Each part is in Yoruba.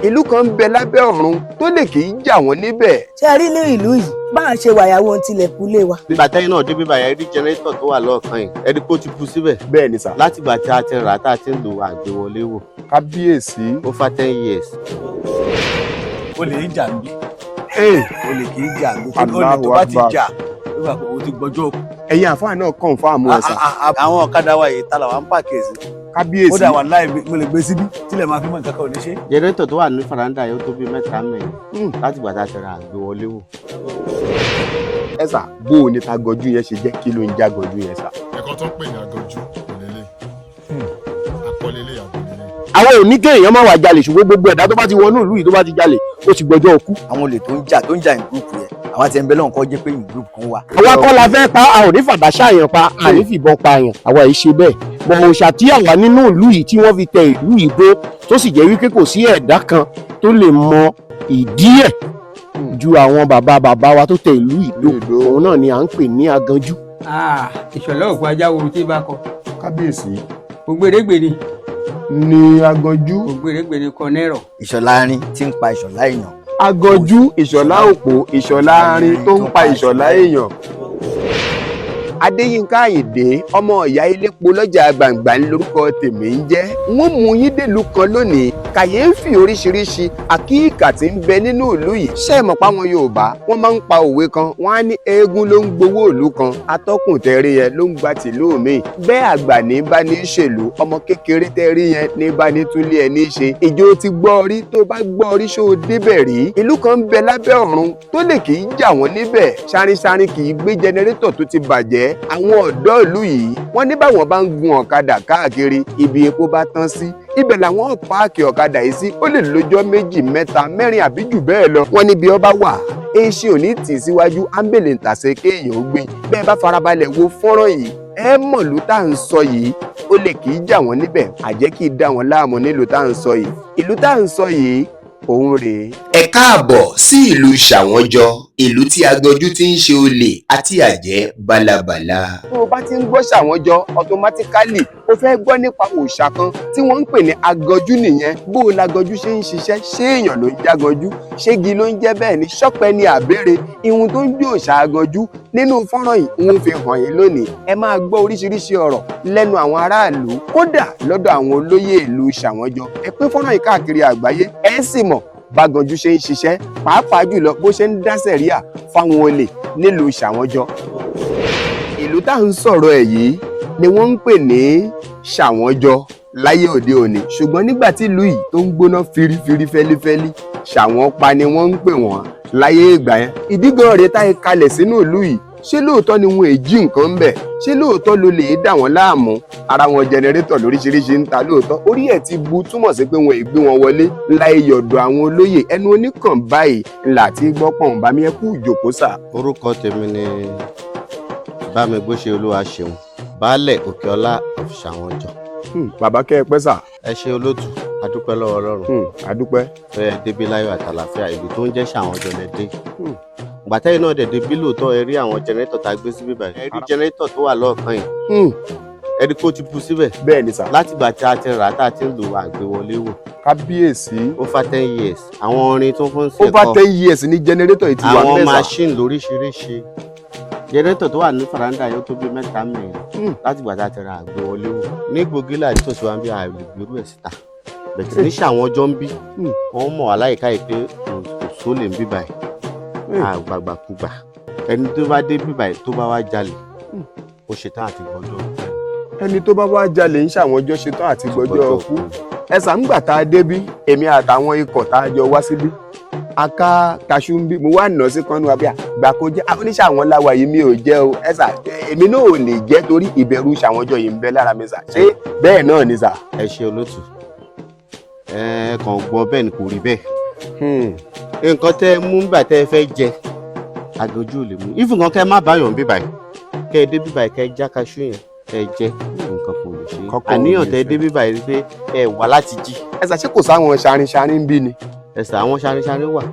ìlú kan ń bẹ lábẹ́ ọ̀run tó lè kì í jà wọ́n níbẹ̀. ṣé ẹ rí ní ìlú yìí bá a ṣe wàyàwó tilẹ̀kùn lé wa. nígbà tẹ́yìn náà dé bíbá yẹn rí jẹnẹrétọ̀ tó wà lọ́ọ̀kan yìí ẹni kó ti kú síbẹ̀. bẹ́ẹ̀ ni sà. láti ìgbà tí a ti rà tá a ti ń lo àgbéwọlé wò. kábíyèsí. ó fa 10 years. o lè jà ń bí. o lè kì í jà ń bí. Allahu tó bá ti Akbar. jà o ti gbọ́jọ́ òkú. ẹ̀yin àfáà náà kàn fún àmú ẹ̀sà. àwọn ọ̀kadà wa yìí tala wa ń pàkíyèsí. kábíyèsí. ó dà wà láì mo lè gbé síbí tílẹ̀ máa fi mọ̀ nǹkan kan ò ní ṣe. jẹnẹrétọ̀ tó wà ní faranda yóò tó bí 3 mẹ́rin láti ìgbà tá a ti rà àgbéwọlé wò. ẹ̀sà bó o ní ta gọjú yẹn ṣe jẹ́ kí ló ń já gọjú yẹn sà. ẹ̀kọ́ tó ń pè ní Aganju òlélẹ̀ àpọ̀lélẹ̀ àbòlélẹ̀. àwọn ò ní kéèyàn má wà jalè ṣùgbọ́n gbogbo ẹ̀dá tó bá ti wọnú ìlú yìí tó bá ti jalè ó ti gbọ́jọ́ òkú. àwọn olè tó ń jà ní gúrùpù yẹn àwọn àti ẹnbẹ́ lọ́hùn kọ́ jẹ́ pé gúrùpù kan wà. àwa kọ́ la fẹ́ pa a ò ní fàdá ṣàyàn pa a ní fìbọn pa àyàn àwa yìí ṣe bẹ́ẹ̀ mọ òòṣà tí àwa nínú ìlú yìí tí wọ́n fi tẹ ìlú yìí bó tó sì jẹ́ wípé kò sí ẹ̀dá kan tó lè mọ ìdí ẹ̀ ju àwọn bàbá wa tó tẹ ìlú yìí ló òun náà ni à ń pè ní Aganju. Ìṣẹlẹ òkú ajá wo tí bá kọ. kábíyèsí. ògbèrègbèrè. ní Aganju. ògbèrègbèrè kan nẹ́rọ̀. ìṣọ̀lá arin tí ń pa ìṣọ̀lá èèyàn. Aganju ìṣọ̀lá òpó ìṣọ̀lá arin tó ń pa ìṣọ̀lá èèyàn. Adéyínká Àyìndé ọmọ ìyá ilépo lọ́jà gbàǹgbà lórúkọ tèmi ń jẹ́. wọ́n mú yín dèlú kan lónìí kàyéfì oríṣiríṣi àkíyèkà tí ń bẹ nínú ìlú yìí. ṣé ẹ mọ̀ páwọn Yorùbá wọ́n máa ń pa òwe kan wọ́n á ní eégún ló ń gbowó ìlú kan atọ́kùn tẹ́rí yẹn ló ń gba tìlú mi. bẹ́ẹ̀ àgbà ní bá ní ṣèlú ọmọ kékeré tẹ́rí yẹn ní bá ní túnlé ẹ ní ṣe. ìjọ ti gbọ́ rí tó bá gbọ́ rí ṣó débẹ̀ rí. ìlú kan ń bẹ lábẹ́ ọ̀run tó lè kì í jà wọ́n níbẹ̀ ṣárinṣárin kì í gbé jẹnẹrétọ̀ tó ti bàjẹ́. àwọn ọ̀dọ́ ìlú yìí wọ́n ní báwọn bá ń gun ọ̀kadà káàkiri ibi epo bá tán sí ibẹ̀ làwọn páàkì ọ̀kadà yìí sí ó lè lọ́jọ́ 2, 3, 4 àbí jù bẹ́ẹ̀ lọ. wọ́n níbi ọba wà èsì ò ní tì síwájú ámbèlè ń tàṣe kéèyàn ó gbé. bẹ́ẹ̀ bá farabalẹ̀ wo fọ́nrán yìí ẹ mọ̀ ló tá à ń sọ yìí ó lè kì í jà wọ́n níbẹ̀ àjẹ́ kì í dá wọn láàmú nílùú tá à ń sọ yìí. ìlú tá à ń sọ yìí òun rèé. ẹ káàbọ̀ sí ìlú Ṣawọnjọ ìlú tí Aganju ti ń ṣe olè àti àjẹ́ bálabàla. tó o bá ti ń gbọ́ Ṣawọnjọ automatically o fẹ́ gbọ́ nípa òòṣà kan tí wọ́n ń pè ní Aganju nìyẹn. bó o l'Aganju ṣe ń ṣiṣẹ́ ṣé èèyàn ló ń jáganjú ṣégi ló ń jẹ́ bẹ́ẹ̀ ni ṣọ́pẹ́ ni àbẹ́rẹ́ ihun tó ń gbé òòṣà Aganju nínú fọ́nrán yìí ń fi hàn yín lónìí. ẹ máa gbọ́ oríṣiríṣi ọ̀rọ̀ lẹ́nu àwọn aráàlú kódà lọ́dọ̀ àwọn olóyè ìlú Ṣawọnjọ. ẹ pín fọ́nrán yìí káàkiri àgbáyé ẹ sì mọ̀ b'Aganju ṣe ń ṣiṣẹ́ pàápàá jùlọ bó ṣe ń dá sẹ̀ríà fáwọn olè nílùú Ṣawọnjọ. ìlú tá à ń sọ̀rọ̀ ẹ̀ yìí ni wọ́n ń pè ní Ṣawọnjọ láyé òde òní ṣùgbọ́n nígbà tí ìlú yìí tó ń gbóná firifiri fẹ́lifẹ́li Ṣawọnpa ni wọ́n ń pè wọ́n láyé ìgbà yẹn. ìdí gan rèé táyé kalẹ̀ sínú ìlú yìí ṣé lóòótọ́ ni wọn èjì nǹkan ń bẹ̀ ṣé lóòótọ́ ló lè dà wọ́n láàmú ara wọn jẹnẹrétọ̀ lóríṣiríṣi ń ta lóòótọ́ orí ẹ̀ ti bu túmọ̀ sí pé wọn ì gbé wọn wọlé láì yọ̀dọ̀ àwọn olóyè ẹnu oníkàn báyìí ńlá tí gbọ́pọ̀n bá mi ẹ kú ìjòkó sà. orúkọ tèmi ni Bámigbóṣe Olúwaṣeun baálẹ̀ Òkèọlá of Ṣawọnjọ. bàbá kẹ́ ẹ pẹ́ sà. ẹ ṣe olóòtú adúpẹ́ lọ́wọ́ Ọlọ́run. adúpẹ́. fẹ́ débi láyọ̀ àtàlàfíà ìlú tó ń jẹ́ Ṣawọnjọ lẹ dé. gbàtẹ́yìn náà dẹ̀dẹ̀ bí lóòótọ́ ẹ rí àwọn jẹnẹrétọ̀ tá a gbé síbí báyìí. ẹ rí jẹnẹrétọ̀ tó wà lọ́ọ̀kan yìí. ẹ rí kó ti kú síbẹ̀. bẹ́ẹ̀ ni sà. láti ìgbà tí a ti rà tá a ti ń lo àgbéwọlé wò. kábíyèsí. ó fa 10 years. àwọn orin tó fún sí ẹ̀kọ́. ó fa 10 years ní jẹnẹrétọ̀ yìí ti wà mẹ́sà. àwọn machine lóríṣiríṣi. jẹnẹrétọ̀ tó wà ní faranda yóò tó bí 3 mẹ́rin láti ìgbà tá a ti rà àgbéwọlé wò. ní gbògílà tó ti wá ń bí àìlè gbèrú ẹ̀ síta. bẹ̀tẹ̀ ní Ṣawọnjọ ń bí wọ́n mọ̀ aláìka yìí pé òṣó lè ń bí báyìí. àgbàgbàkúgbà ẹni tó bá dé bí báyìí tó bá wá jalè ó ṣetán àti gbọ́jọ́. ẹni tó bá wá jalè ń Ṣawọnjọ ṣetán àti gbọ́jọ́ ọkú. ẹ̀sà ń gbà tá a débí èmi àtàwọn ikọ̀ tá a jọ wá síbí aká kaṣú ń bí mo wá nà sí kanú abíyá gbà kó jẹ́ oníṣẹ́ àwọn láwa yìí mi ò jẹ́ o ẹ̀sà èmi náà ò lè jẹ́ torí ìbẹ̀rù Ṣawọnjọ yìí ń bẹ lára mi sà ṣé bẹ́ẹ̀ náà ni sà. ẹ ṣe olóòtú ẹ kàn gbọ́ bẹ́ẹ̀ ni kò rí bẹ́ẹ̀. nǹkan tẹ́ mú nígbà tẹ́ fẹ́ jẹ Aganju ò lè mú ìfún kan kẹ́ má báyọ̀ ń bí báyìí kẹ́ ẹ dé bí báyìí kẹ́ ẹ já kaṣú yẹn kẹ́ ẹ jẹ nǹkan kò lè ṣe àníyàn tẹ́ dé bí báyìí pé ẹ wà láti jí. ẹ̀sà ṣé kò sáwọn ṣarinṣarin ń bí ni. ẹ̀sà àwọn ṣarinṣarin wà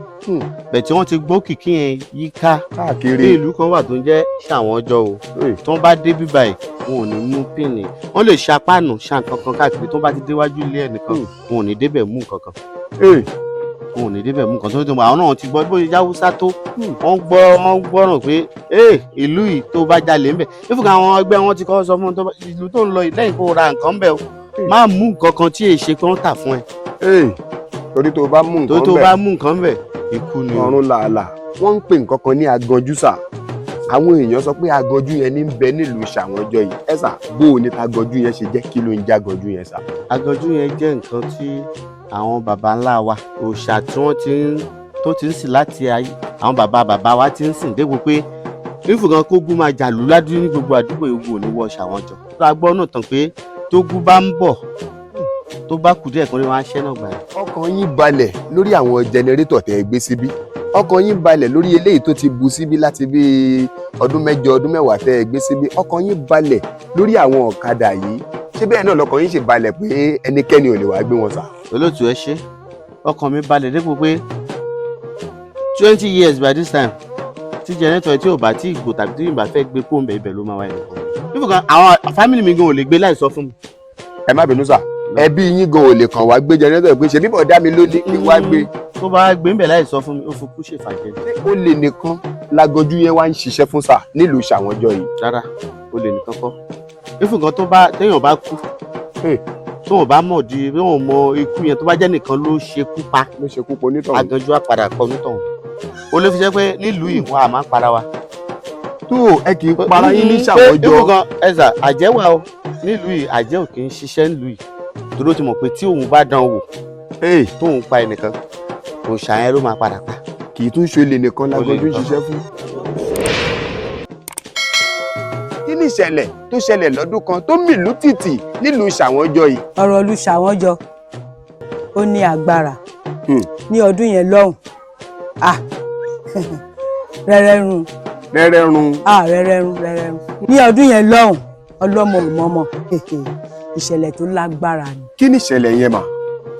bẹ̀ tí wọ́n ti gbọ́ kìkì yẹn yíká káàkiri. ní ìlú kan wà tó ń jẹ́ Ṣawọnjọ o tí wọ́n bá dé bí báyìí wọn ò ní mú pínì wọ́n lè ṣapáànù ṣàǹkankan káàkiri tó bá ti déwájú ilé ẹnìkan wọn ò ní débẹ̀ mú nǹkan kan. wọn ò ní débẹ̀ mú kan tó àwọn náà ti gbọ́ bó ṣe jáwúsá tó wọ́n gbọ́ràn pé ìlú yìí tó bá jalè ńbẹ̀ nífùkà àwọn ẹgbẹ́ wọn ti kọ́ sọ fún ìlú tó ń lọ lẹ́yìn kó ra nǹkan ńbẹ̀ o má mú nǹkan kan tí èyí ṣe pé wọ́n tà fún ẹ. torí tó bá mú nǹkan ńbẹ̀ ikú ni ọ̀run làálàá. wọ́n ń pè nǹkan kan ní Aganju sà. àwọn èèyàn sọ pé Aganju yẹn ní bẹ nílùú Ṣawọnjọ yìí. ẹ sà bó o ní Aganju yẹn ṣe jẹ́ kí ló ń jẹ́ Aganju yẹn sà. Aganju yẹn jẹ́ nǹkan tí àwọn baba ńlá wa òòṣà tí wọ́n ti ń sìn láti ayé àwọn baba wa ti ń sìn dégbò pé nífùgàn kógun máa jà lù ládùúgbò ní gbogbo àdúgbò ogun ò ní wọ Ṣawọnjọ. tó a gbọ́ náà tán pé tógun bá ń bọ̀ tó bá kù díẹ̀ kan ní wọ́n á ṣẹ́ náà gbà. ọkàn yín balẹ̀ lórí àwọn jẹnẹrétọ̀ tẹ́ ẹ gbé síbí. ọkàn yín balẹ̀ lórí eléyìí tó ti bu síbí láti bí ọdún 8 ọdún 10 tẹ́ ẹ gbé síbí. ọkàn yín balẹ̀ lórí àwọn ọ̀kadà yìí. ṣé bẹ́ẹ̀ náà lọkàn yín ṣe balẹ̀ pé ẹnikẹ́ni ò lè wá gbé wọn sà. olóòtú ẹ ṣe ọkàn mi balẹ̀ dépò pé 20 years by this time tí jẹnẹrétọ̀ tí ò bá tí ìgbò tàbí tí ìgbà fẹ́ gbé kó ń bẹ̀ ibẹ̀ ló máa wáyé nìkan. nífùkàn àwọn fámìlì mi gan ò lè gbé láì sọ fún mi. ẹ má bínú sà ẹbí yín gan ò lè kàn wá gbé jẹnẹrétọ̀ pé ṣe bíbọ̀ dá mi lóní kí wá gbé. tó bá gbé ń bẹ̀ láì sọ fún mi ó fi kú ṣèfàjẹ́. ó lè nìkan l'Aganju yẹn wá ń ṣiṣẹ́ fún sà nílùú Ṣawọnjọ yìí. rárá ó lè nìkan kọ́ nífùkàn téèyàn bá kú tó wọn bá mọ̀ di bí wọn mọ ikú yẹn tó bá jẹ́ nìkan ló ṣekú pa onítọ̀hún. Aganju á padà pa onítọ̀hún. ó lè fi jẹ́ pé nílùú yìí wọn à máa para wa. tó ẹ kì í para yín ní Ṣawọnjọ. ìfúnkan ẹ̀sà àjẹ́ wà o nílùú yìí àjẹ́ ò kì í ṣiṣẹ́ nílùú yìí dúró ti mọ̀ pé tí òun bá dán wò tóun pa ẹnìkan òòṣà yẹn ló máa padà pa. kì í tún ṣe olè nìkan l'Aganju ń ṣiṣẹ́ fún. kí ni ìṣẹ̀lẹ̀ tó ṣẹlẹ̀ lọ́dún kan tó mìlú tìtì nílùú Ṣawọnjọ yìí. ọ̀rọ̀ ìlú Ṣawọnjọ ó ní agbára ní ọdún yẹn lọ́hùn. rẹ́rẹ́run. ní ọdún yẹn lọ́hùn ọlọ́mọ òmọ́mọ́ ìṣẹ̀lẹ̀ tó lágbára ni. kí ni ìṣẹ̀lẹ̀ yẹn mà.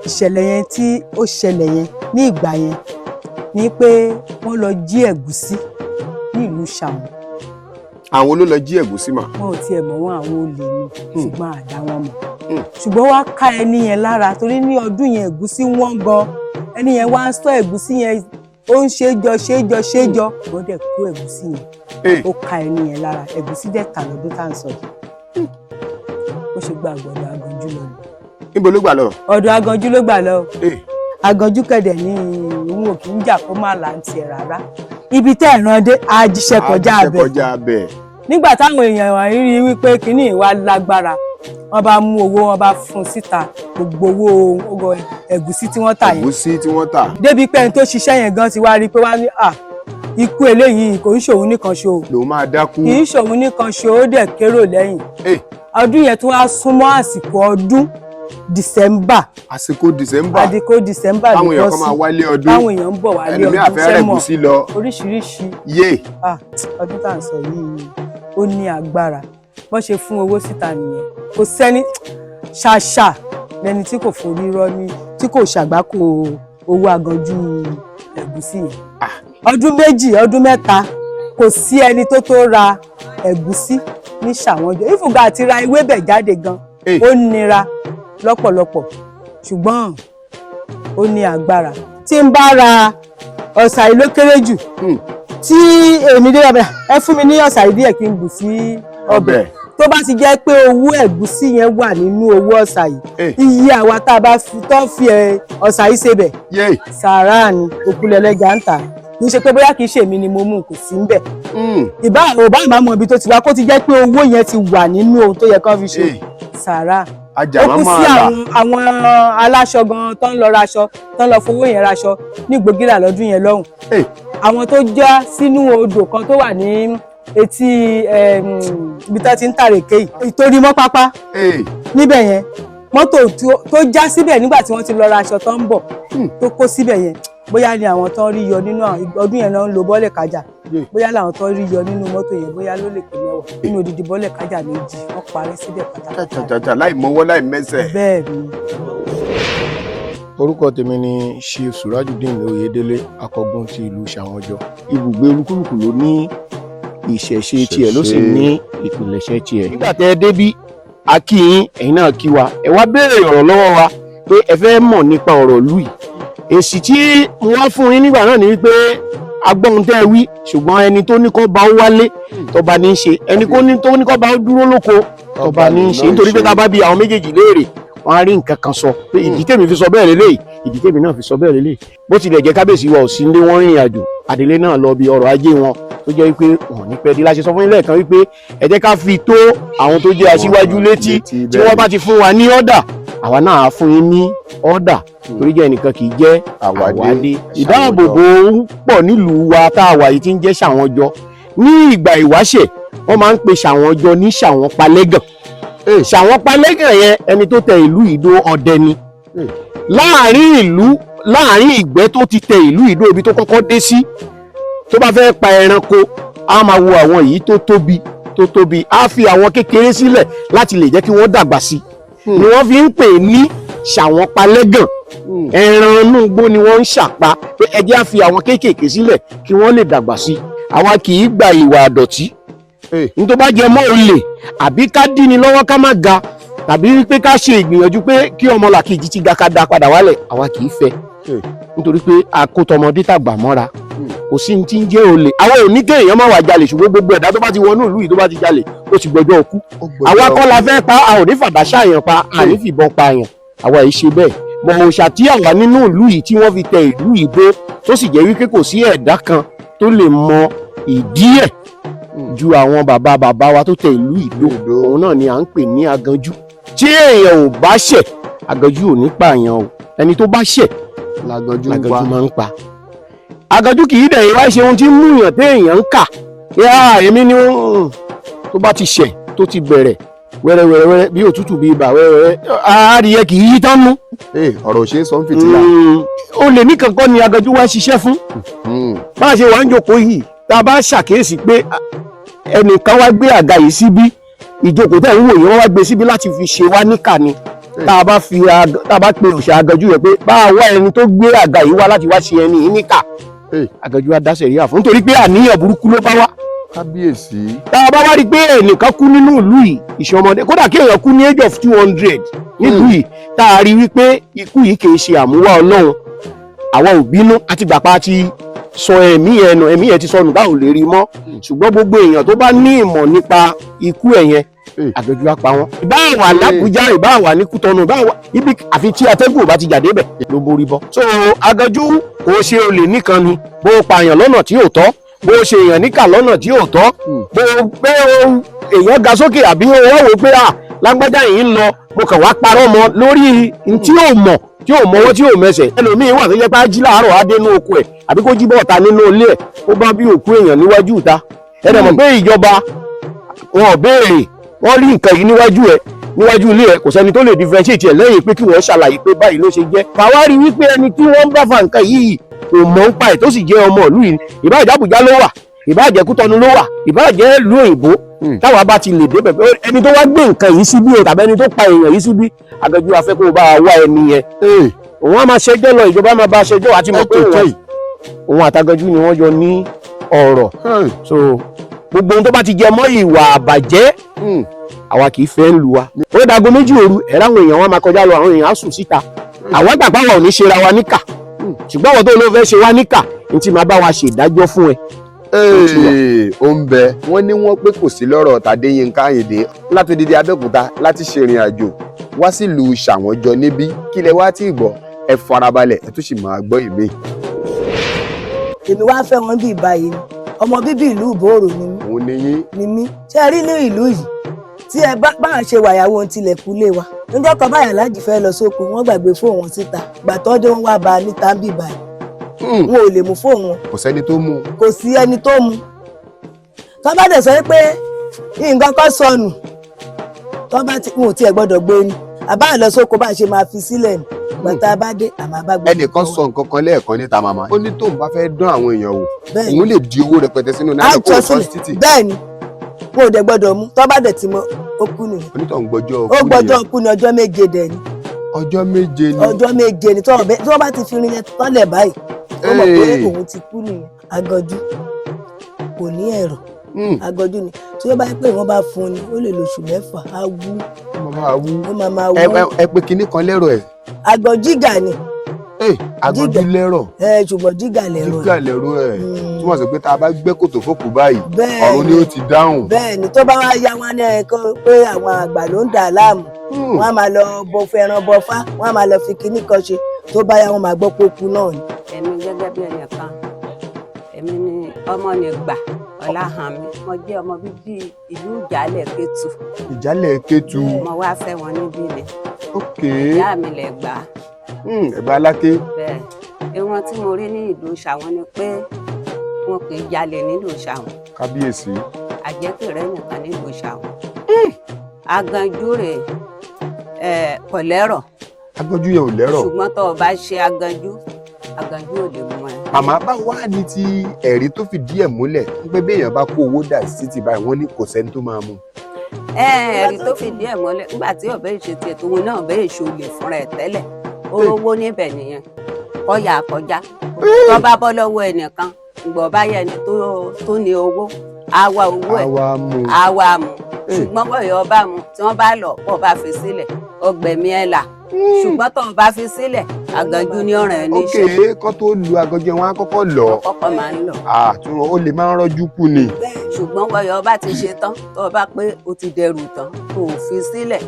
ìṣẹ̀lẹ̀ yẹn tí ó ṣẹlẹ̀ yẹn ní ìgbà yẹn ni pé wọ́n lọ jí ẹ̀gúsí ní ìlú Ṣawọnjọ. àwọn ló lọ jí ẹ̀gúsí mà. wọn ò tiẹ̀ mọ̀ wọ́n àwọn olè ni ṣùgbọ́n àdá wọn mọ̀. ṣùgbọ́n wá ká ẹni yẹn lára torí ní ọdún yẹn ẹ̀gúsí wọ́n gan ẹni yẹn wá ń sọ ẹ̀gúsí yẹn ó ń ṣéjọ wọ́n dẹ̀ kó ẹ̀gúsí yẹn ó ká ẹni yẹn lára ẹ̀gúsí dẹ̀ tà lọ́dún tá à ń sọ yìí. ó ṣe gba ọ̀dọ̀ Aganju lọ. níbo ló gbà lọ. ọ̀dọ̀ Aganju ló gbà lọ. Aganju kẹ̀dẹ̀ ní òun ò kì í jà kó má là ń tiẹ̀ rárá. ibi tẹ́ ẹ̀ràn dé àjíṣẹ́ kọjá abẹ. nígbà táwọn èèyàn wọ̀nyí rí wípé kínní ìwà lágbára wọ́n bá mú owó wọ́n bá fún síta gbogbo owó ẹ̀gúsí tí wọ́n tà yẹn. débi pé ẹni tó ṣiṣẹ́ yẹn gan ti wá rí pé wá ní ikú eléyìí kò ń ṣòun nìkan ṣo. ló máa dákú. kì í ṣòun nìkan ṣo ó dẹ̀ kérò lẹ́yìn. ọdún yẹn tó wá súnmọ́ àsìkò ọdún December. àsìkò December. àdìkò December táwọn èèyàn kan máa wálé ọdún. táwọn èèyàn ń bọ̀ wálé ọdún ẹlòmíì àfẹ́rẹ́ ẹ̀gúsí lọ. oríṣiríṣi. ọdún tá à ń sọ yìí ó ní agbára bọ́n ṣe fún owó síta nìyẹn kò sẹ́ni ṣàṣà lẹni tí kò forí rọ́ ní tí kò ṣàgbákò owó Aganju ẹ̀gúsí yẹn. ọdún 2 ọdún 3 kò sí ẹni tó ra ẹ̀gúsí ní Ṣawọnjọ ìfúnga àti ra ewébẹ̀ jáde gan ó nira lọ́pọ̀lọpọ̀ ṣùgbọ́n ó ní agbára. tí n bá ra ọ̀sà yìí ló kéré jù tí èmi dé ọbẹ̀ ẹ fún mi ní ọ̀sà yìí díẹ̀ kí n bù sí ọbẹ̀ tó bá ti jẹ́ pé owó ẹ̀gúsí yẹn wà nínú owó ọ̀sà yìí iye àwa tá a bá fi ọ̀sà yìí sebẹ̀ sàárà ni òkúlẹ̀lẹ́jà ń tà kì í ṣe pé bóyá kì í ṣe èmi ni mo mú kò sí níbẹ̀ ìbá máa mọ ibi tó ti wá kó ti jẹ́ pé owó yẹn ti wà nínú ohun tó yẹ kán fi ṣe sàárà. ó kú sí àwọn aláṣọ gan tó ń lọ raṣọ tó ń lọ fowó yẹn raṣọ ní Gbògìrà lọ́dún yẹn lọ́hùn àwọn tó já sínú odò kan tó wà ní etí ibi tó ti ń tàrèké yìí ìtorí mọ́ pápá níbẹ̀ yẹn mọ́tò tó já síbẹ̀ nígbà tí wọ́n ti lọ raṣọ tó ń bọ̀ tó kó síbẹ̀ yẹn bóyá ni àwọn tó ń rí yọ nínú ọdún yẹn náà ń lo bọ́ọ̀lẹ̀ kájà bóyá làwọn tó ń rí yọ nínú mọ́tò yẹn bóyá ló lè pè mẹ́wàá nínú odidi bọ́ọ̀lẹ̀ kájà 2 wọ́n parí síbẹ̀ pátápátá. láì mọ́wọ́ láì mẹ́sẹ̀. bẹ́ẹ̀ ni. orúkọ tèmi ni Chief Surajudeen Oyedele akọgun ti ìlú Ṣawọnjọ. ibùgbé olúkúlùkù ló ní ìṣẹ̀ṣe tiẹ̀ ló sì ní ìpìlẹ̀ṣẹ̀ tiẹ̀. nígbà tẹ́ ẹ débí a kí yín ẹ̀yin náà kí wa ẹ wá béèrè ọ̀rọ̀ lọ́wọ́ wa pé ẹ fẹ́ mọ̀ nípa ọ̀rọ̀ ìlú yìí èsì tí wọ́n fún yín nígbà náà ni wípé agbóhun tẹ́ ẹ wí ṣùgbọ́n ẹni tó ní kó bá ó wálé tọba ní í ṣe ẹni tó ní kó bá ó dúró lóko tọba ní í ṣe nítorí pé tá a bá bi àwọn méjèèjì léèrè wọ́n á rí nǹkan kan sọ pé ìdí tèmi fi sọ bẹ́ẹ̀ lélẹ́yìí ìdí tèmi náà fi sọ bẹ́ẹ̀ lélẹ́yìí bó tilẹ̀ jẹ́ kábíyèsí wa ò sí nílé wọ́n rìnrìn àjò àdélé náà lọ bí ọrọ̀ ajé wọn tó jẹ́ wípé wọ́n ní pẹ́ di láṣẹ sọ fún yín lẹ́ẹ̀kan wípé ẹ jẹ́ ká fi tó àwọn tó jẹ́ aṣíwájú létí tí wọ́n bá ti fún wa ní ọ̀dà àwa náà á fún yín ní ọ̀dà torí jẹ́ ẹnìkan kì í jẹ́ àwádé ìdáàbòbò pọ̀ nílùú wa tá a wà yìí tí ń jẹ́ Ṣawọnjọ ní ìgbà ìwáṣẹ̀ wọ́n máa ń pe Ṣawọnjọ ní Ṣàwọn Palẹ́gàn Ṣàwọn Palẹ́gàn yẹn ẹni tó tẹ ìlú Ìdó ọdẹ ni láàrin ìgbẹ́ tó ti tẹ ìlú Ìdó ibi tó kọ́kọ́ dé sí tó bá fẹ́ pa ẹranko á máa wo àwọn yìí tó tóbi á fi àwọn kékeré sílẹ̀ láti lè jẹ́ kí wọ́n dàgbà sí ni wọ́n fi ń pè ní Ṣàwọn Palẹ́gàn ẹran inú igbó ni wọ́n ń ṣàpá pé ẹ jẹ́ á fi àwọn kéékèèké sílẹ̀ kí wọ́n lè dàgbà sí àwa kì í gba ìwà àdọ̀tí ní tó bá jẹ mọ́ olè àbí ká dí ni lọ́wọ́ ká má ga tàbí pé ká ṣe ìgbìyànjú pé kí ọmọlàkejì ti ga ká da padà wálẹ̀ àwa kì í fẹ́ nítorí pé àkótọmọdé tàgbà mọ́ra kò sí ní tí ń jẹ́ olè àwọn ò ní kéèyàn má wà jalè ṣùgbọ́n gbogbo ẹ̀dá tó bá ti wọnú ìlú yìí tó bá ti jalè ó ti gbọ́jọ́ òkú àwa kọ́ la fẹ́ pa a ò ní fàdá ṣàyàn pa a ní fìbọn pa àyàn àwa yìí ṣe bẹ́ẹ̀ mọ̀ òòṣà tí àwa nínú ìlú yìí tí wọ́n fi tẹ ìlú Ìdó tó sì jẹ́ wípé kò sí ẹ̀dá kan tó lè mọ ìdí ẹ̀ ju àwọn bàbá wa tó tẹ ìlú Ìdó òun náà ni à ń pè ní Aganju tí èèyàn ò bá ṣẹ̀ Aganju ò ní pààyàn o ẹni tó bá ṣẹ̀ l'Aganju máa ń pa Aganju kì í dẹ̀ wá ṣe ohun tí ń mú èèyàn téèyàn ń kà èmi ni tó bá ti ṣẹ̀ tó ti bẹ̀rẹ̀ wẹ́rẹ́wẹ́rẹ́ bí òtútù bí ibà wẹ́rẹ́wẹ́rẹ́ àárìyẹ kì í yí tán nú. ọ̀rọ̀ ṣe é sọ ń fìtílà. olè nìkan kọ́ ni Aganju wá ṣiṣẹ́ fún bá a ṣe wà ń jókòó yìí tá a bá ṣàkíyèsí pé ẹnìkan wá gbé àga yìí síbí ìjókòó tẹ̀ ń wò yìí wọ́n wá gbé síbí láti fi ṣe wá níkà ni tá a bá pe òṣà Aganju yẹn pé bá a wá ẹni tó gbé àga yìí wá láti wá ṣe ẹni yìí níkà Aganju á dá sẹ̀ríà fún nítorí pé àníyàn burúkú ló bá wá. kábíyèsí. tá a bá wá rí i pé ẹnìkan kú nínú ìlú yìí ìṣọmọdé kódà kí èèyàn kú ní age of 200 nílùú yìí tá a rí wípé ikú yìí kì í ṣe àmúwá Ọlọ́run àwa ò bínú àti gbàpá ti sọ ẹ̀mí yẹn ti sọnù báwo lè rí mọ́ ṣùgbọ́n gbogbo èèyàn tó bá ní ìmọ̀ nípa ikú ẹ̀ yẹn Aganju á pa wọ́n. ìbá wà l'Àbújá ìbá wà ní Kútọ́nù ìbá wà ibi àfi tí atẹ́gùn bá ti jáde bẹ̀ ló borí bọ́. so Aganju kò ṣe olè nìkan ni bó pààyàn lọ́nà tí ò tọ́ bó ṣe èèyàn níkà lọ́nà tí ò tọ́ bó pé èèyàn ga sókè àbí wọ́n wò pé lágbájá yìí ń lọ mo kàn wá parọ́ mọ́ lórí tí ò mọ̀ tí ò mọwọ́ tí ò mẹsẹ̀ ẹlòmíín wà tó jẹ́ pé á jí láàárọ̀ á dénú oko ẹ̀ àbí kó jí bọ́ọ̀ta nínú ilé ẹ̀ ó bá bí òkú èèyàn níwájú ìta ẹ̀rẹ̀ mọ̀ pé ìjọba wọn ò béèrè wọ́n rí nǹkan yìí níwájú ilé ẹ̀ kò sẹ́ni tó lè differentiate ẹ̀ lẹ́yìn pé kí wọ́n ṣàlàyé pé báyìí ló ṣe jẹ́ bàwá rí wípé ẹni tí wọ́n ń bá fa nǹkan yìí kò mọ̀ ń pa ẹ̀ tó sì jẹ́ ọmọ ìlú yìí ìbá Àbújá ló wà ìbá jẹ́ Kútọ́nù ló wà ìbá jẹ́ ìlú òyìnbó táwa bá ti lè débẹ̀ pé ẹni tó wá gbé nǹkan yìí síbí o tàbí ẹni tó pa èèyàn yìí síbí Aganju afẹ́ kó bá wá ẹni yẹn òun á máa ṣẹjọ́ lọ ìjọba máa bá ṣẹjọ́ àti mọ̀ pé òun àtAganju ni wọ́n jọ ní ọ̀rọ̀ so gbogbo ohun tó bá ti jẹ mọ́ ìwà àbàjẹ́ àwa kì í fẹ́ lù wa. ó dago méjì òru ẹ̀rọ àwọn èèyàn wọn máa kọjá lọ àwọn èèyàn á sùn síta àwọn gbàgbọ́ àwọn ò ní ṣera wa níkà ṣùgbọ́n àwọn tó ló fẹ́ ṣe wá níkà ní ti máa bá wa ṣèdájọ́ fún ẹ. ó ń bẹ wọ́n ní wọ́n pé kò sí lọ́rọ̀ Tádéyínká Àyìndé láti dídí Abẹ́òkúta láti ṣe ìrìn àjò wá sílùú Ṣàwọnjọ níbí kílẹ̀ wá tí ì gbọ́ ẹ farabalẹ̀ ẹ tún sì máa gbọ́ ìmí. èmi wá fẹ́ wọn bí ìbáyìí ni ọmọ bíbí ìlú Ìbòòrò ni mí. òun ni yín. ni mí ṣe rí ní ìlú yìí tí ẹ bá ṣe wàyàwó tilẹ̀kùn lé wa níjọ́ kan báyà láàjì fẹ́ lọ sóko wọ́n gbàgbé fóònù wọn síta gbàtọ́ dé wọn wá ba níta ń bì báyìí wọn ò lè mú fóònù wọn. kò sẹ́ni tó mú. kò sí ẹni tó mú tó bá dẹ̀ sọ pé nǹkan kan sọnù tó bá ti wọn ò tiẹ̀ gbọ́dọ̀ gbé ni àbá lọ sóko bá ṣe máa fi sílẹ̀ ni gbàtà bá dé àmọ́ bá gbé. ẹnìkan sọ nǹkan kan lẹ́ẹ̀kan níta màmá ó ní tóun bá fẹ́ dán àwọn èèyàn wò òun lè di owó rẹpẹtẹ sínú náírà kó kọ́sítítì. bẹ́ẹ̀ ni wọn ò dẹ̀ gbọ́dọ̀ mú tó bá dẹ̀ ti mọ ó kú ni. onítọ̀ ń gbọ́jọ́ ó gbọ́jọ́ kú ni ọjọ́ méje dẹ̀ ni. ọjọ́ méje ni. ọjọ́ méje ni tí wọ́n bá ti fi rin yẹn tọ́lẹ̀ báyìí ó mọ̀ pé òun ti kú nìyẹn. Aganju kò ní ẹ̀rọ Aganju ni tí ó bá pè wọ́n bá fún ni ó lè lóṣù 6 á wú. ó máa wú. ẹ pé kinní kan lẹ́rọ ẹ̀. Aganjiga ni Aganju lẹ́rọ̀. Ṣùgbọ́n jígà lẹ́rọ̀. Jígà lẹ́rọ̀ ẹ̀. Túmọ̀ sí pé tá a bá gbẹ́ kòtò fòkù báyìí ọ̀run ni ó ti dáhùn. Bẹ́ẹ̀ ni tó bá wá yá wọn ní ẹ̀kan pé àwọn àgbà ló ń dà láàmú wọ́n á máa lọ bọ fẹ́ràn bọ fá wọ́n á máa lọ fi kinní kan ṣe tó bá yá wọn máa gbọ́ pókú náà ni. Èmi gẹ́gẹ́ bí ẹnìkan èmi ni ọmọ ní gbà Ọláhànmí mo jẹ́ ọmọ bíbí ìlú Ìjálẹ̀ Kétu. Ìjálẹ̀ Kétu. Mo wá fẹ́ wọn níbí ni. Ok. Ìyá mi lẹ̀ gbà. Ẹ̀gbá Aláké. Bẹ́ẹ̀ ìwọ̀n tí mo rí ní ìlú Ṣàwọn ni pé wọn kì í jalè nílùú Ṣàwọn. Kábíyèsí. Àjẹkẹrẹ nìkan nílùú Ṣàwọn. Aganju rè kò lẹ́rọ̀. Aganju yẹn ò lẹ́rọ̀. Ṣùgbọ́n tó o bá ṣe Aganju ò lè mú ẹ. Àmọ́ báwo wá ní ti ẹ̀rí tó fìdí ẹ̀ múlẹ̀ pé béèyàn bá kó owó dà sí ti báyìí wọ́n ní kò sẹ́ni tó máa mú. Ẹ̀rí tó fìdí ẹ̀ múlẹ̀ nígbà tí ọ̀bẹ ìṣe tiẹ̀ tó wọn náà bẹ́ẹ̀ ṣe olè fúnra ẹ̀ tẹ́lẹ̀ owó níbẹ̀ nìyẹn kọ́yà kọjá tó bá bọ́ lọ́wọ́ ẹnìkan ìgbọ̀ bá yẹ ẹni tó ní owó àwa owó ẹ̀ àwa mú ṣùgbọ́n bọ̀yọ̀ ọba mu tí wọ́n bá lọ bọ̀ bá fi sílẹ̀ ọgbẹ̀mí ẹ̀ là ṣùgbọ́n tó bá fi sílẹ̀ Aganju ní ọ̀ràn ẹ̀ níṣẹ́. Ok kó tó lu Aganju wọn á kọ́kọ́ lọ. Kọ́kọ́ máa ń lọ. Àtúnrò ó lè máa ń rọ́jú kú ni. Ṣùgbọ́n bọ̀yọ̀ ọba ti ṣe tán tó bá pé o ti dẹrù tán kò fi sílẹ̀.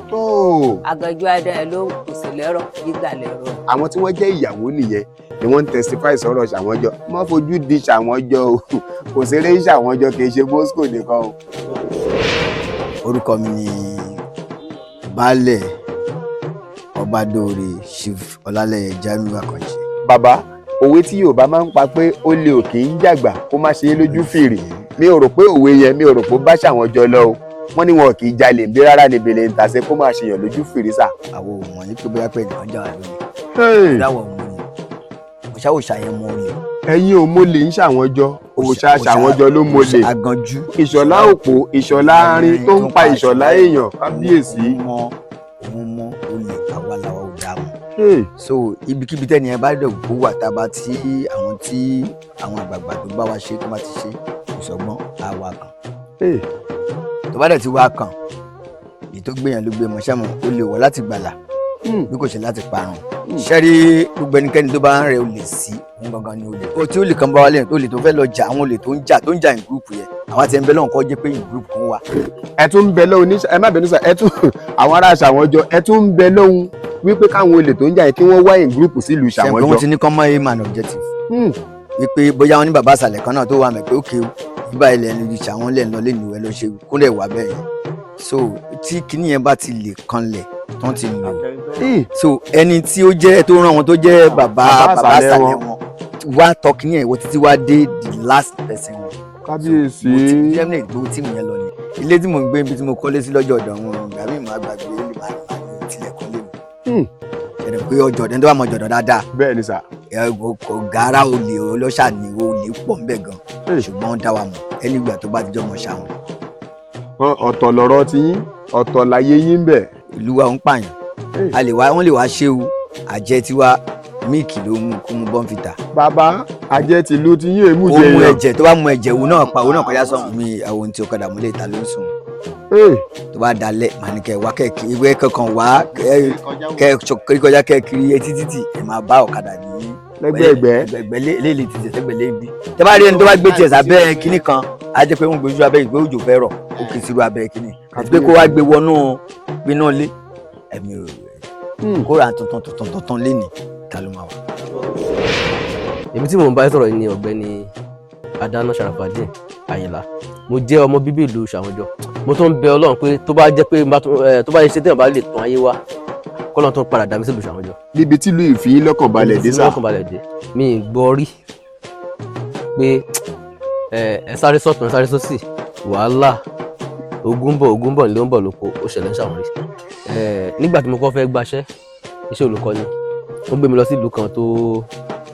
Aganju adé ẹ ló kò sí lẹ́rọ̀ jígà lẹ́rọ̀. Àwọn tí wọ́n jẹ́ ìyàwó nìyẹn ni wọ́n ń testify sọ̀rọ̀ Ṣàwọnjọ má fojú di Ṣàwọnjọ o kò ṣeré Ṣàwọnjọ kì í ṣe Moscow nìkan o. Orúkọ mi ni Baálẹ̀ Ọbádóore Chief Ọlálẹyẹ Jamiu Àkànjí. Bàbá òwe tí Yorùbá máa ń pa pé ó lè ò kì í jàgbà kó má ṣe é lójú fèrè mi ò rò pé òwe yẹn mi ò rò pé ó bá Ṣàwọnjọ lọ o wọ́n ní wọn kì í jalè ń bí rárá níbi lè ń tàṣe kó máa ṣèyàn lójú fèrè sà. Àwọn ò mọ̀ ní pé bóyá pé nìkan jà wá lónìí. Ìdáwọ̀ òun ni òṣà yẹn mọ́ ni. Ẹ̀yin ò mọ̀lẹ̀ ń Ṣàwọnjọ òòṣà Ṣàwọnjọ ló mọ̀lẹ̀. Aganju. Ìṣọ̀lá òpó ìṣọ̀lá arin tó ń pa ìṣọ̀lá èèyàn kábíyèsí. Òun mọ olè àwa làwa ò dá mọ̀. So ibikíbi tẹ́ni ẹ bá dẹ̀ kó wà tá a bá tí àwọn àgbààgbà tó bá wa ṣe tó bá ti ṣe ìṣọ̀gbọ́n àwa kan. Tó bá dẹ̀ ti wá kan èyí tó gbéyàn ló gbé mọ̀ ṣẹ́mu ó lè wọ̀ láti gbàlà bí kò ṣe láti parun. Ṣẹ́rí gbogbo ẹnikẹ́ni tó bá ń rẹ olè sí òun gangan ni olè. O tí olè kan bá wá lẹ́yìn olè tó fẹ́ lọ jà àwọn olè tó ń jà ní gúrùpù yẹn àwọn àti ẹnbẹ́ lọ́hùn kọ́ jẹ́ pé gúrùpù kan wà. Ẹ tún ń bẹ lọ́hùn ní ẹ má bẹ̀rù sà ẹ tún àwọn ará Ṣàwọnjọ ẹ tún ń bẹ lọ́hùn wípé káwọn olè tó ń jà yẹn kí wọ́n wá in gúrùpù sílùú Ṣàwọnjọ. Ṣé wọ́n ti ní common aim and objective. Wípé bóyá wọn ní bàbá àṣàlẹ̀ kan náà tó wà mẹ́ pé ókè bíbá ilẹ̀ ẹni Ṣàwọn lẹ̀ ń lọ lẹ́nu ẹ lọ ṣe kúnlẹ̀ wà bẹ́ẹ̀ yẹn. So tí kinní yẹn bá ti lè kanlẹ̀ tán ti lò so ẹni tí ó jẹ́ tó rán wọn tó jẹ́ bàbá àṣàlẹ̀ wọn wá tọ́ kinní yẹn ìwọ títí wá dé the last person wọn. Kábíyèsí. Mo ti jẹ́mìnà ìgbó tí mi yẹn lọ ni ilé tí mo ń gbé ibi tí mo kọ́lé sí lọ́jọ́ ọ̀dọ̀ wọn ìgbà míì máa gbàgbé lè máa ní tilẹ̀kùn lé mi. Ṣẹ̀dẹ̀ pé ọjọ́ ọ̀dẹ́ tó bá mọ ọjọ́ dáadáa. Bẹ́ẹ̀ ni sà. Kò gara olè ọlọ́ṣà ni olè pọ̀ ń bẹ̀ gan ṣùgbọ́n dá wa mọ̀ ẹni ìgbà tó bá ti jọ́ mọ̀ Ṣàwọn. Ọ̀tọ̀ lọ̀rọ̀ ti yín ọ̀tọ̀ láyé yín bẹ̀. Ìlú wa ń pààyàn wọ́n lè wá ṣé o àjẹ tiwa míìkì ló mú kó mú bọ́ǹfìtà. Bàbá àjẹ tìlú ti yín èmú jẹ yẹn. ó mú ẹ̀jẹ̀ tó bá mú ẹ̀jẹ̀ òun náà kọjá sọ̀rọ̀ mi àwọn ohun tí ọ̀kadà múlẹ̀ ìta ló ń sùn. tó bá dalẹ̀ màá ní kẹ́ wá kẹ́kiri ìwé kankan wá kọjá kẹ́kiri etí títì ẹ̀ máa bá ọ̀kadà ní lẹ́gbẹ̀ẹ́gbẹ́ léèlè ti tẹ̀ sẹ́gbẹ̀ẹ́ léèdì. tẹ́ bá rí ẹni tó bá gbé tiẹ̀ sábẹ́ kinní kan á jẹ́ pé wọ́n gbé ojú abẹ́ ìgbé òjò fẹ́ rọ̀ ó kì í sírú abẹ́ kinní. àti pé kó wá gbé wọnú gbiná lé ẹ̀mí kó ra tuntun lé ní ta ló máa wà. èmi tí mò ń bá sọ̀rọ̀ ni ọ̀gbẹ́ni Adáná Sharafadeen Àyìnlá mo jẹ́ ọmọ bíbí ìlú Ṣàwọnjọ mo tún ń bẹ Ọlọ́run pé tó bá jẹ́ pé tó bá ṣe téèyàn bá lè tún ayé wá kọ́lọ́n tó padà dá mi sílùú Ṣàwọnjọ. níbi tí ìlú ìfín lọ́kàn balẹ̀ dé sá. mi ì gbọ́ rí pé ẹ sáré sọ́tún ẹ sáré sósì wàhálà ogun bọ̀ ló ń bọ̀ lóko ó ṣẹlẹ̀ ń Ṣàwọn rí. Nígbà tí mo kọ́ fẹ́ gbaṣẹ́ iṣẹ́ olùkọ́ ni ó gbé mi lọ sí ìlú kan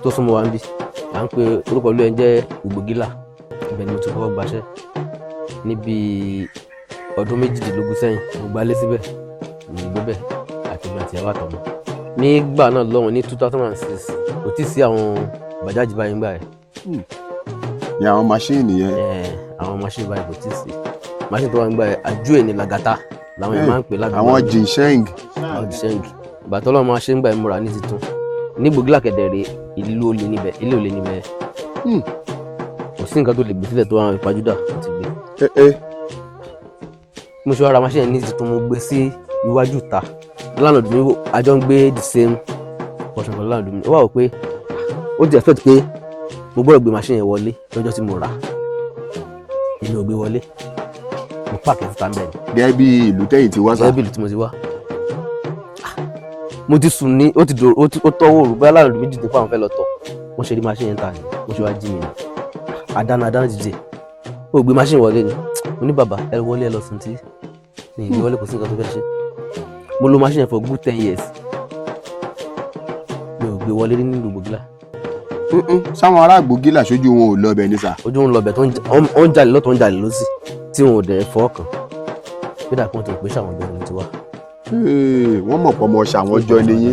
tó súnmọ́ wa ń bí à ń pe orúkọ ìlú ẹ̀ ń jẹ́ Ìgbògílà ibẹ̀ ni mo ti kọ́kọ́ gbaṣẹ́ níbi ọdún 18 sẹ́yìn mo gbálé síbẹ̀ mo gbé bẹ̀ àti ìgbà tí ẹ wà tọ̀mọ́. Nígbà náà lọ́wọ́ ní 2006 kò tí ì sí àwọn bàjáàjì báyìí gbà ẹ̀. ní àwọn máṣíìnì yẹn. àwọn máṣíìnì báyìí kò tí ì sí máṣíìnì tó wà nígbà ẹ̀ àjú ẹ̀ ní làgàtà làwọn ẹ̀ máa ń pè ládùúgbò. àwọn jìnṣẹ́ǹgì. ìgbà tó lọ́wọ́ máa ṣe ń gbà ẹ̀ múra ní titun ní gbòógìlà kẹ̀dẹ̀rẹ̀ ìlú olè níbẹ̀ ilé olè níbẹ̀ kò sí nǹkan tó lè gbé sílẹ̀ tó àwọn ìpajúdà àti gbé. mo ṣe wá ra machine ní tuntun mo gbé sí iwájú ta landlord mi àjọ ń gbé the same portion for landlord mi ó wà wò pé ó ti expect pé mo gbọ́dọ̀ gbé machine yẹn wọlé lọ́jọ́ tí mo rà èmi ò gbé wọlé mo pààkì síta mbẹ́ ni. gẹ́gẹ́ bí ìlú tẹ́yìn ti wá sá. gẹ́gẹ́ bí ìlú tí mo ti wá. mo ti sùn ní ó tọ́wọ́ òru bẹ́ẹ̀ láàrin méjì dín fún àwọn fẹ́ lọ tọ̀ mo ṣe rí machine yẹn ta ni mo ṣe wá jí mi ni àdáná dìde ó gbé machine wọlé ni mo ní bàbá ẹ wọlé ẹ lọ sùn tí ní ìgbé wọlé kò sí nǹkan tó fẹ́ ṣe mo lo machine yẹn for good 10 years mi ò gbé wọlé nínú gbòógìlà. sáwọn ará gbòógìlà sójú wọn ò lọ bẹ ní sà. ojú wọn lọ bẹ tó ń jalè lọ́tọ̀ ń jalè lọ́sì tí wọn ò dẹ̀ fọ́ kàn bí dàpọ̀ tó pé Ṣawọnjọ ni ti wá. wọ́n mọ̀ pọ̀ mọ́ Ṣawọnjọ nìyí.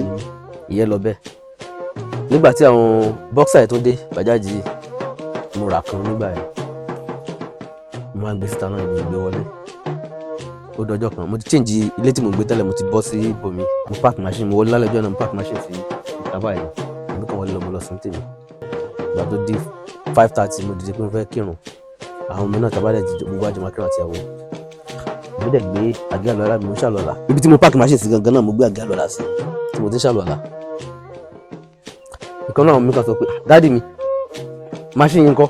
ìyẹn lọ bẹ́ẹ̀ nígbà tí àwọn bọ́ksà yẹn tó dé bàjáàjì mo rà kan nígbà yẹn mo máa gbé síta náà ní ìgbé wọlé ó dọjọ́ kan mo ti change ilé tí mo gbé tẹ́lẹ̀ mo ti bọ́ sí ibòmí mo park machine mo wọlé lálẹ́ ọjọ́ náà mo park machine sí ìta báyìí èmi kan wọlé lọ mo lọ sùn tèmi ìgbà tó di 5:30 mo dìde pé mo fẹ́ kírun àwọn ọmọ náà tabalẹ̀ ti gbogbo àjọmọ̀ akérò àti àwọn mo dẹ̀ gbé àgé àlọ́lá mi mo ṣàlọ́lá ibi tí mo park machine sí gangan náà mo gbé àgé àlọ́lá sí tí mo ti ṣàlọ́lá ìkan náà mi kan sọ pé dáàdì mi machine yín kọ́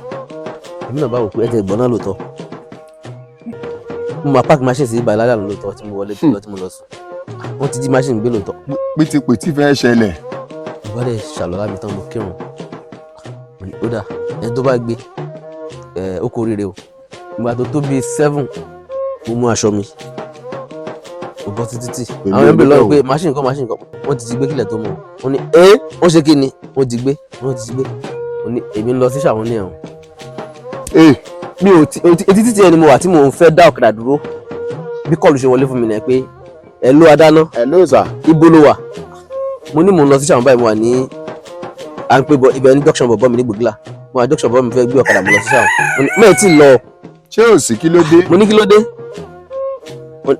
èmi náà bá wò pé ẹ tẹ gbọ́n náà lóòótọ́ mo máa park machine sí ibà lálẹ́ àná lóòótọ́ tí mo wọlé lọ tí mo lọ sùn wọ́n ti jí machine gbé lóòótọ́. pìtìpìtì fẹ́ ṣẹlẹ̀. mo bá dẹ̀ ṣàlọ́lá mi tán mo kírun ó dà ẹni tó bá gbé ó kó rere o ìgbà tó bí 7 mo mú aṣọ mi mo bọ́ títí àwọn ẹbí lọ pé machine kan wọ́n ti gbé kílẹ̀ tó mọ̀ wọ́n ní wọ́n ṣe kí ni wọ́n ti gbé wọ́n ní èmi ń lọ sí Ṣàwọn ní ẹ̀hún. mi ò etí títí ẹni mo wà tí mo fẹ́ dá ọ̀kadà dúró bí kọ́ọ̀lù ṣe wọlé fún mi nìyẹn pé ẹ ló adáná ẹ ló sà ibo ló wà mo ní mò ń lọ sí Ṣàwọn báyìí mo wà ní à ń pè bọ ibẹ̀ ní junction bọ̀bọ̀ mi ní gbòógìlà mo wà junction bọ̀bọ̀ mi fẹ́ gbé ọ̀kadà mo lọ sí Ṣàwọn mẹ́ẹ̀ tí lọ. ṣé ò sí kí ló dé. mo ní kí ló dé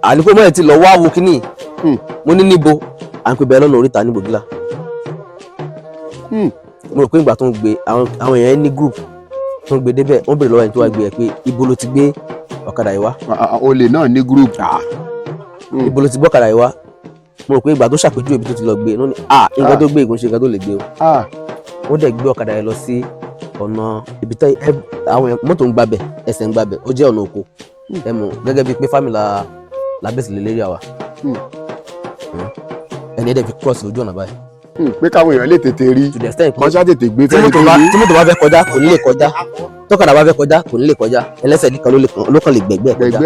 àní pé mẹ́ẹ̀ tí lọ wá wo kíní mo ní níbo à ń pè bẹ́ẹ̀ lọ́nà oríta ní gbòógìlà mo rò pé ìgbà tó ń gbé àwọn èèyàn ní group tó ń gbé débẹ̀ wọ́n bèrè lọ́wọ́ ẹni tó wá gbé ẹ pé ibo ló ti gbé ọ̀kadà yìí wá. olè náà ní group. ibo ló ti gbé ọ̀kadà yìí wá mo rò pé ìgbà tó ṣàpèjúwe ibi tó ti lọ gbé ló ní nǹkan tó gbé ìgò ṣe nǹkan tó lè gbé o. ó dẹ̀ gbé ọ̀kadà yẹn lọ sí ọ̀nà ibi tẹ́ àwọn mọ́tò ń gbabẹ̀ ẹsẹ̀ ń gbabẹ̀ ó jẹ́ ọ̀nà oko ẹ mọ̀ gẹ́gẹ́ bíi pé fámìlà lábẹ́sì lè lérí àwa ẹni ẹ̀dẹ̀ fi cross ojú ọ̀nà báyìí. pé káwọn èèyàn lè tètè rí kọ́ ṣá tètè gbé tí mọ́tò bá fẹ́ kọjá kò ní lè kọjá tọ́kadà bá fẹ́ kọjá kò ní lè kọjá ẹlẹ́sẹ̀ nìkan ló kàn lè gbẹ̀gbẹ́ kọjá.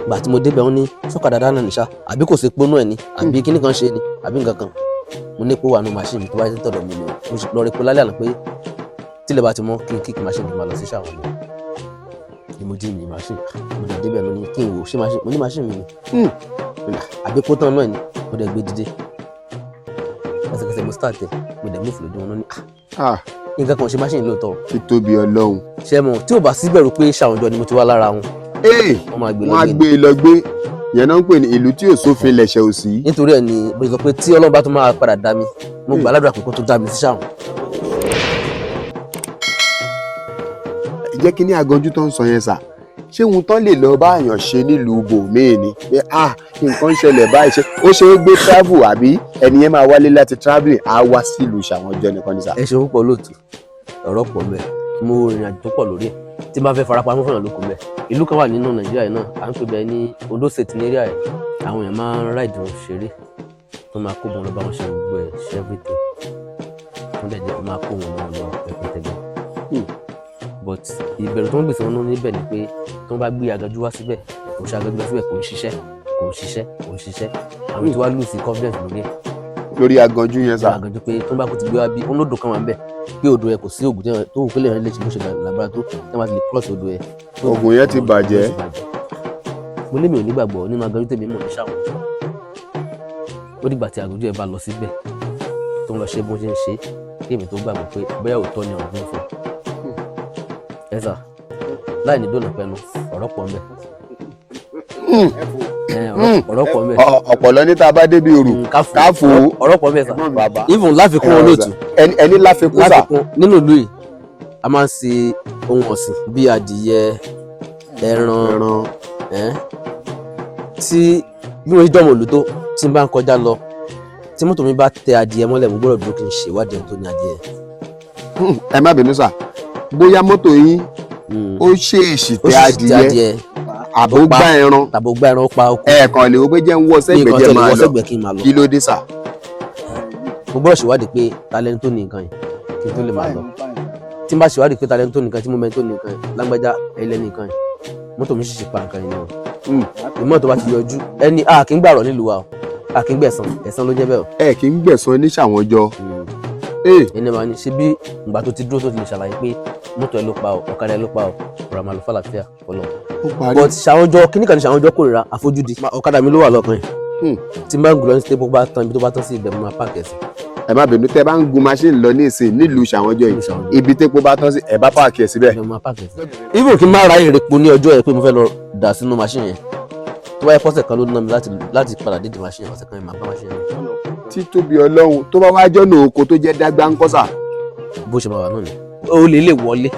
gbà tí mo débẹ̀ wọ́n ní sọ́kadà dáná nìṣá àbí kò sí pónú ẹ̀ ni àbí kíní kan ṣe ni àbí nǹkan kan mo ní pé wà nù machine mi tó bá ti tọ̀dọ̀ mi ni mo lọ rí pé lálẹ́ àná pé tílẹ̀ bá ti mọ́ kí n kíkì machine kí n máa lọ sí Ṣàwọn ni mo jí mi machine mo dẹ̀ débẹ̀ lónìí kí n wò ṣé machine mo ní machine mi ni àbí kó tán náà ni mo dẹ̀ gbé dìde ẹsẹ̀kẹsẹ̀ mo start ẹ̀ mo dẹ̀ move lójú wọn lónìí nǹkan kan ṣe machine lóòótọ́. ti tóbi Ọlọ́run. ṣé mo tí ò bá sí bẹ̀rù pé Ṣàwọnjọ ni mo ti wá lára wọn. wọ́n á gbé lọ gbé yẹn náà ń pè ní ìlú tí ò sófin lẹ̀ṣẹ̀ ò sí. nítorí ẹ̀ ni mo sọ pé tí Ọlọ́run bá tún máa padà dá mi mo gbà ládùúrà pé kó tó dá mi sí Ṣàwọn. jẹ́ kí ní Aganju tó ń sọ yẹn sà ṣé ohun tán lè lọ bá àyàn ṣe nílùú bòmíì ni pé nǹkan ń ṣẹlẹ̀ báyìí ṣe ó ṣe é gbé travel àbí ẹni yẹn máa wálé láti travelling á wá sílùú Ṣàwọnjọ nìkan ní sà. ẹ ṣe púpọ̀ lóòtú ọ̀rọ̀ pọ̀ mẹ́ mo rìnrìn àjò tó pọ̀ lórí ẹ̀ tí bá fẹ́ farapamọ́ fún ìyànlókun mẹ́ ìlú kan wà nínú Nàìjíríà náà à ń pè bẹ́ẹ̀ ní Ondo State ní area ẹ̀ àwọn èèyàn máa ń ráìdì wọn ṣeré tó máa kó wọn lọ bá wọn ṣe gbogbo ẹ̀ ṣe everything wọ́n dẹ̀ jẹ́ máa kó wọn lọ pẹ̀pẹ̀tẹ̀gbẹ̀ but ìbẹ̀rù tó ń gbèsè wọn níbẹ̀ ni pé tó ń bá gbé Aganju wá síbẹ̀ kò ń ṣe Aganju wá síbẹ̀ kò ń ṣiṣẹ́ àwọn tí wàá lù sí confidence lórí ẹ̀. lórí Aganju yẹn sá. Aganju pé tó ń bá kó ti gbé wá bí olódò kan wà ń bẹ̀ pé odò yẹn kò sí ògùn tó wù pélé yẹn lè ṣe bó ṣe lágbára tó tẹ́ máa ti lè cross odò yẹn. ògùn yẹn ti bàjẹ́. mo lé mi ò nígbàgbọ́ nínú Aganju tèmi mọ̀ ní Ṣàwọn ó dìgbà tí Aganju yẹn bá lọ síbẹ̀ tó ń lọ ṣe bó ṣe ń ṣe kí èmi tó gbàgbọ́ pé bóyá òótọ́ ni ọ̀gbìn fún ẹ sà láì ní dònà pẹ̀lú ọ̀rọ̀ pọ̀ ń bẹ. ọ̀rọ̀ pọ̀ mẹ́. ọ̀pọ̀lọ́ ní tá a bá débi òrù káfò ọ̀rọ̀ pọ̀ mẹ́ sà. even láfikún olóòtú. ẹni láfikún sà. láfikún nínú ìlú yìí a máa ń ṣe ohun ọ̀sìn bíi adìyẹ ẹran tí bí wọ́n dọ̀mọ̀ òlù tó tí n bá ń kọjá lọ tí mọ́tò mi bá tẹ adìyẹ mọ́lẹ̀ mo gbọ́dọ̀ dúró kí n ṣe ìwádìí ẹni tó ní adìyẹ. ẹ má bínú sà bóyá mọ́tò yín ó ṣe èsì tẹ adìyẹ àbò gbá ẹran ó pa okùn. ẹ̀ẹ̀kan lè wo pé jẹ́ ń wọ́ sẹ́gbẹ̀ẹ́ jẹ́ máa lọ kí ló dé sà. mo gbọ́dọ̀ ṣèwádìí pé talẹ́ni tó ní nǹkan yìí kí n tó lè máa lọ tí n bá ṣèwádìí pé talẹ́ni tó ní nǹkan tí mo mẹ́ni tó ní nǹkan yìí lágbájá ẹlẹ́ni nǹkan yìí mọ́tò mi sì ṣe pa nǹkan yìí ni o ìmọ̀ tó bá ti yọjú ẹni a kì í gbàrọ̀ nílùú wa o a kì í gbẹ̀san ẹ̀san ló jẹ́ bẹ́ẹ̀ o. ẹ kì í gbẹ̀san ní Ṣawọnjọ. ẹni máa ní ṣe bí ìgbà tó ti dúró tó ti lè ṣàlàyé pé mọ́tò ẹ ló pa o ọ̀kadà ẹ ló pa o ọ̀rọ̀ àmàlù fàlàfíà ọlọ. but Ṣawọnjọ kíní kan ní Ṣawọnjọ kórìíra àfojúdi ọ̀kadà mi ló wà lọ́kàn yìí tí n bá ń gùn lọ ní stépo bá tán ibi tó bá tán sí ibẹ̀ mo máa pààkì ẹ̀sìn. ẹ má bínú tẹ bá ń gun machine lọ ní ìsìn nílùú Ṣawọnjọ yìí ibi tépo bá tán sí ẹ bá pààkì ẹ síbẹ̀. even kí n má ra ìrèpo ní ọjọ́ yẹn pé mo fẹ́ lọ dà sínú machine yẹn tó bá yẹ pọ́sẹ̀ kan ló ná mi láti padà dédé machine ọ̀sẹ̀ kan yẹn máa bá machine yẹn. títóbi Ọlọ́run tó bá wá jọ́nà oko tó jẹ́ dágbà ń kọ́sà. bó ṣe máa wà náà ni ó lè wọlé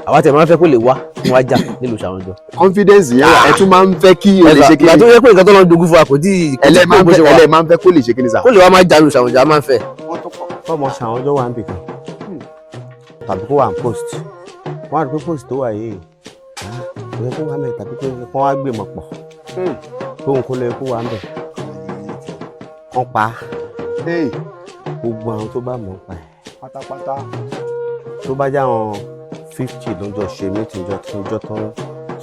àwa tẹ̀ máa ń fẹ́ kó lè wá fún wájà nílùú Ṣawọnjọ. confidence yẹn ẹ tún máa ń fẹ́ kí o lè ṣe kí ni. ìgbà tó yẹ pé nǹkan tó lọ dogun fún wa kò tí ẹlẹ́ máa ń fẹ́ kó lè ṣe kí ni sà. kó lè wá máa jà nílùú Ṣawọnjọ a máa ń fẹ́. ọmọ Ṣawọnjọ wà ń bì kan tàbí kó wà ń post wọn á rí pé post tó wà yìí kò yẹ kó wà mẹ tàbí kó wá gbé mọ pọ̀ tóun kó lọ yẹ kó wà ń bẹ kán pa gbogbo àwọn tó bá mọ̀ pa ẹ̀ pátápátá tó bá já wọn 50 lọ́jọ́ ṣe mítìjọ́ tó ń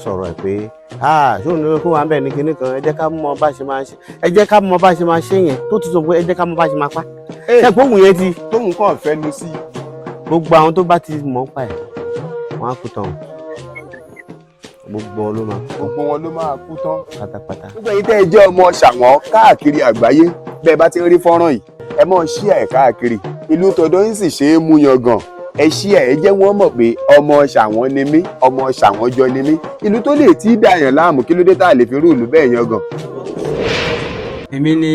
sọ̀rọ̀ ẹ̀ pé ṣé òun ní kó wà ń bẹ̀ ní kinní kan ẹ jẹ́ ká mọ bá ṣe máa ṣe yẹn tó ti sọ pé ẹ jẹ́ ká mọ bá ṣe máa pa ṣe pé òun yẹn ti tóun kàn fẹ́ lu sí gbogbo àwọn tó bá ti mọ̀ pa ẹ̀ wọ́n á kú tán gbogbo wọn ló máa kú tán pátápátá. gbogbo ẹ̀yin tẹ́ ẹ jẹ́ ọmọ Ṣàwọn káàkiri àgbáyé bẹ́ẹ̀ bá ti ń rí fọ́nrán yìí ẹ mọ̀ ṣí ẹ̀ káàkiri ìlú tọ̀dọ̀ yín sì ṣe é mú yangàn ẹ ṣí ẹ̀ jẹ́ wọ́n mọ̀ pé ọmọ Ṣàwọn ni mí ọmọ Ṣàwọnjọ ni mí ìlú tó lè tí ì dàyàn láàmú kí ló dé tá a lè fi rú ìlú bẹ́ẹ̀ yangàn. èmi ni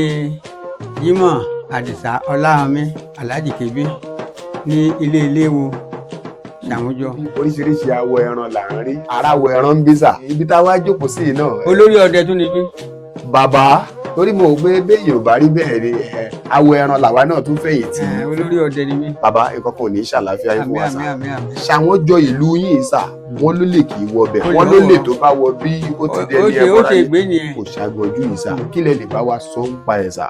Jímọ̀ Àdìsá Ọláhànmí Aláàjì Kébé ní ilé Iléwo Ṣàwọnjọ. oríṣiríṣi awọ ẹran là ń rí aráwọ ẹran ń bí sà ibi tá a wá jókòó sí yìí náà. olórí ọdẹ tún ni bí. bàbá torí mo gbé béèyàn ò bá rí bẹ́ẹ̀ ni awọ ẹran làwa náà tún fẹ̀yìntì. olórí ọdẹ ni mí. bàbá ìkọkàn ò ní ṣàlàáfíà yín fún wa sà. Ṣàwọnjọ ìlú yìí sà wọn ló lè kì í wọ bẹ̀ wọn ló lè tó bá wọ bí ó ti dé ní ẹ̀kọ́ ráyè kò ṣàgbọ́njú yìí sà kí lẹ lè bá wa sọ ń pa ẹ̀ sà.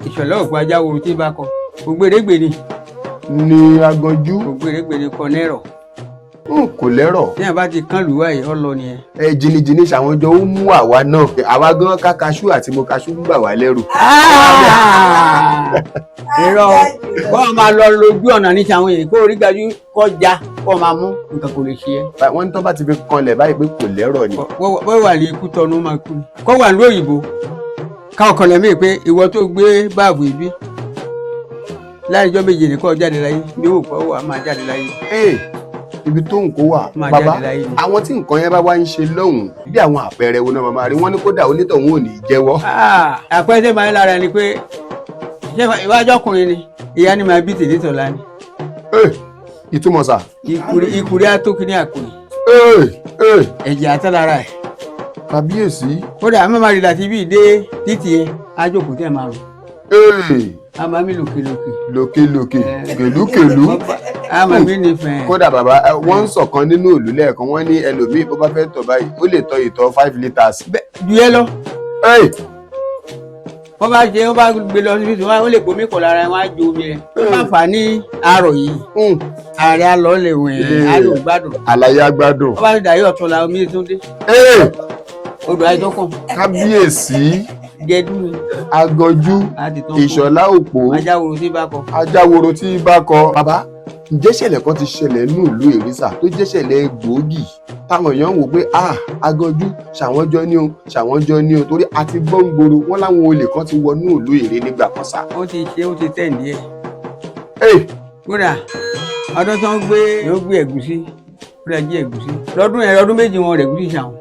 Ìṣẹlẹ òkú ajáwo tí bá kọ ògbérégbè ni. ní Aganju. ògbérégbè ni kọ nẹ́rọ̀. kò lẹ́rọ̀. tí a bá ti kán lù wáyé ọ lọ nìyẹn. jìnnìjìnnì Ṣàwọnjọ ó mú àwa náà àwa gan ká kaṣú àti mo kaṣú ń bà wá lẹ́rù. irọ́ bọ́ọ̀ máa lọ lójú ọ̀nà ní Ṣàwọn èyí kó orí gajú kọjá kó máa mú nǹkan kò lè ṣe é. wọ́n ní tó bá ti fi kanlẹ̀ báyìí pé kò lẹ́rọ̀ ni. wọ́n wà ní ikú tọ́nu máa kú. kọ́ wà ní òyìnbó káwọn kan lè mí pé ìwọ tó gbé báàbù ibi láìjọ́ méje nìkan jáde láyé ní òkú wà máa jáde láyé. ibi tó ń kó wà bàbá àwọn tí nǹkan yẹn bá wá ń ṣe lọ́hùn bí àwọn àpẹẹrẹ wo náà máa rí wọn ní kódà onítọ̀hún ò ní jẹ́wọ́. àpẹẹrẹ máa ń lára ni pé ìwájú ọkùnrin ni ìyá ni màá bí tèlé tọ̀la ni. ìtumọ̀ sà. ìkùrí atókìní àkùnrin. ẹ̀jẹ̀ àtàlára ẹ̀. kábíyèsí. kódà àmọ́ máa rí láti bí ìdé títì ẹ̀ ájókòó tẹ̀ máa rò. àmọ́ mi lòkèlòkè gèlúkèlú. àmọ́ mi nífẹ̀ẹ́. kódà bàbá wọ́n ń sọ̀kan nínú òlú lẹ́ẹ̀kan wọ́n ní ẹlòmíì bó bá fẹ́ tọ̀ báyìí ó lè tọ̀ ìtọ̀ 5 litres. ju yẹ lọ. wọ́n bá jẹ́ wọ́n bá gbé lọ síbi tí wọ́n lè bomi kọ̀ lára wọn á ju omi rẹ̀. wọ́n bá fà ní àárọ̀ yìí. ààrẹ alọ́ lè wẹ̀ á lò gbádùn. àlàyé agbádùn. wọ́n bá ti dà yọ̀ tún la omi tún dé. odò àìtọ́kàn. kábíyèsí. Gẹdú ni. Aganju Ìṣọ̀lá òpó ajáworo tí bá kọ. bàbá ǹjẹ́ ṣẹlẹ̀ kan ti ṣẹlẹ̀ ní ìlú Ìrísà tó jẹ́ ṣẹlẹ̀ gbòógì táwọn èèyàn ń wò pé Aganju Ṣàwọnjọ ni o Ṣàwọnjọ ni o torí a ti gbọ́ ń gbòòrò wọn láwọn olè kan ti wọnú ìlú Ìré nígbà kan sá. ó ti tẹ̀ ní ẹ̀. kódà ọdún tó ń gbé yóò gbé ẹ̀gúsí kódà jí ẹ̀gúsí lọ́dún méjì wọn rẹ̀ ẹ̀gúsí Ṣàwọn.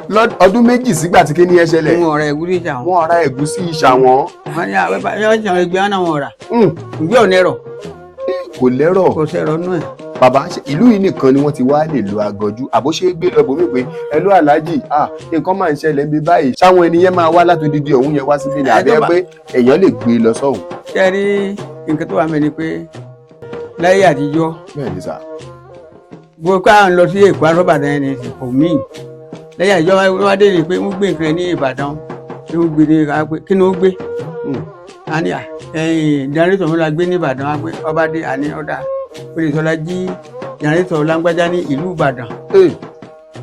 ọdún méjì sígbà tí kíní ẹ ṣẹlẹ̀. wọn ọ̀rá ẹ̀gúsí Ṣàwọn. wọn ọ̀rá ẹ̀gúsí Ṣàwọn. wọ́n ní àwọn ìṣàwọn ẹgbẹ́ wọn náà wọn ọ̀rá. ìgbé ò nẹ́rọ̀. kò lẹ́rọ̀. kò sẹ́rọ̀ nú ẹ̀. bàbá ìlú yìí nìkan ni wọ́n ti wá lè lo Aganju àbó ṣe é gbé lọ bòmí pé ẹlú aláàjì nǹkan máa ń ṣẹlẹ̀ ń bí báyìí ṣáwọn ènìyàn máa wá látòdìdí ọ̀hún yẹn wá síbí ni àbí ẹ pé èèyàn lè gbé lọ sọ́hùn. ṣé rí nǹkan tó wà mẹ́ni pé láyé àtijọ́. bẹ́ẹ̀ ni sà. gbogbo ká ń lọ sí Èkó arọ́bàdàn ẹni kò míì lẹ́yìn àjọ wá dé ni pé wọ́n gbé nǹkan ní Ìbàdàn tí wọ́n gbé ní kí ni ó gbé. a ní jẹnẹrétọ̀ mi la gbé ní Ìbàdàn ọba dé àní ọ̀dà Olùsọ̀lá jí jẹnẹrétọ̀ lágbájá ní ìlú Ìbàdàn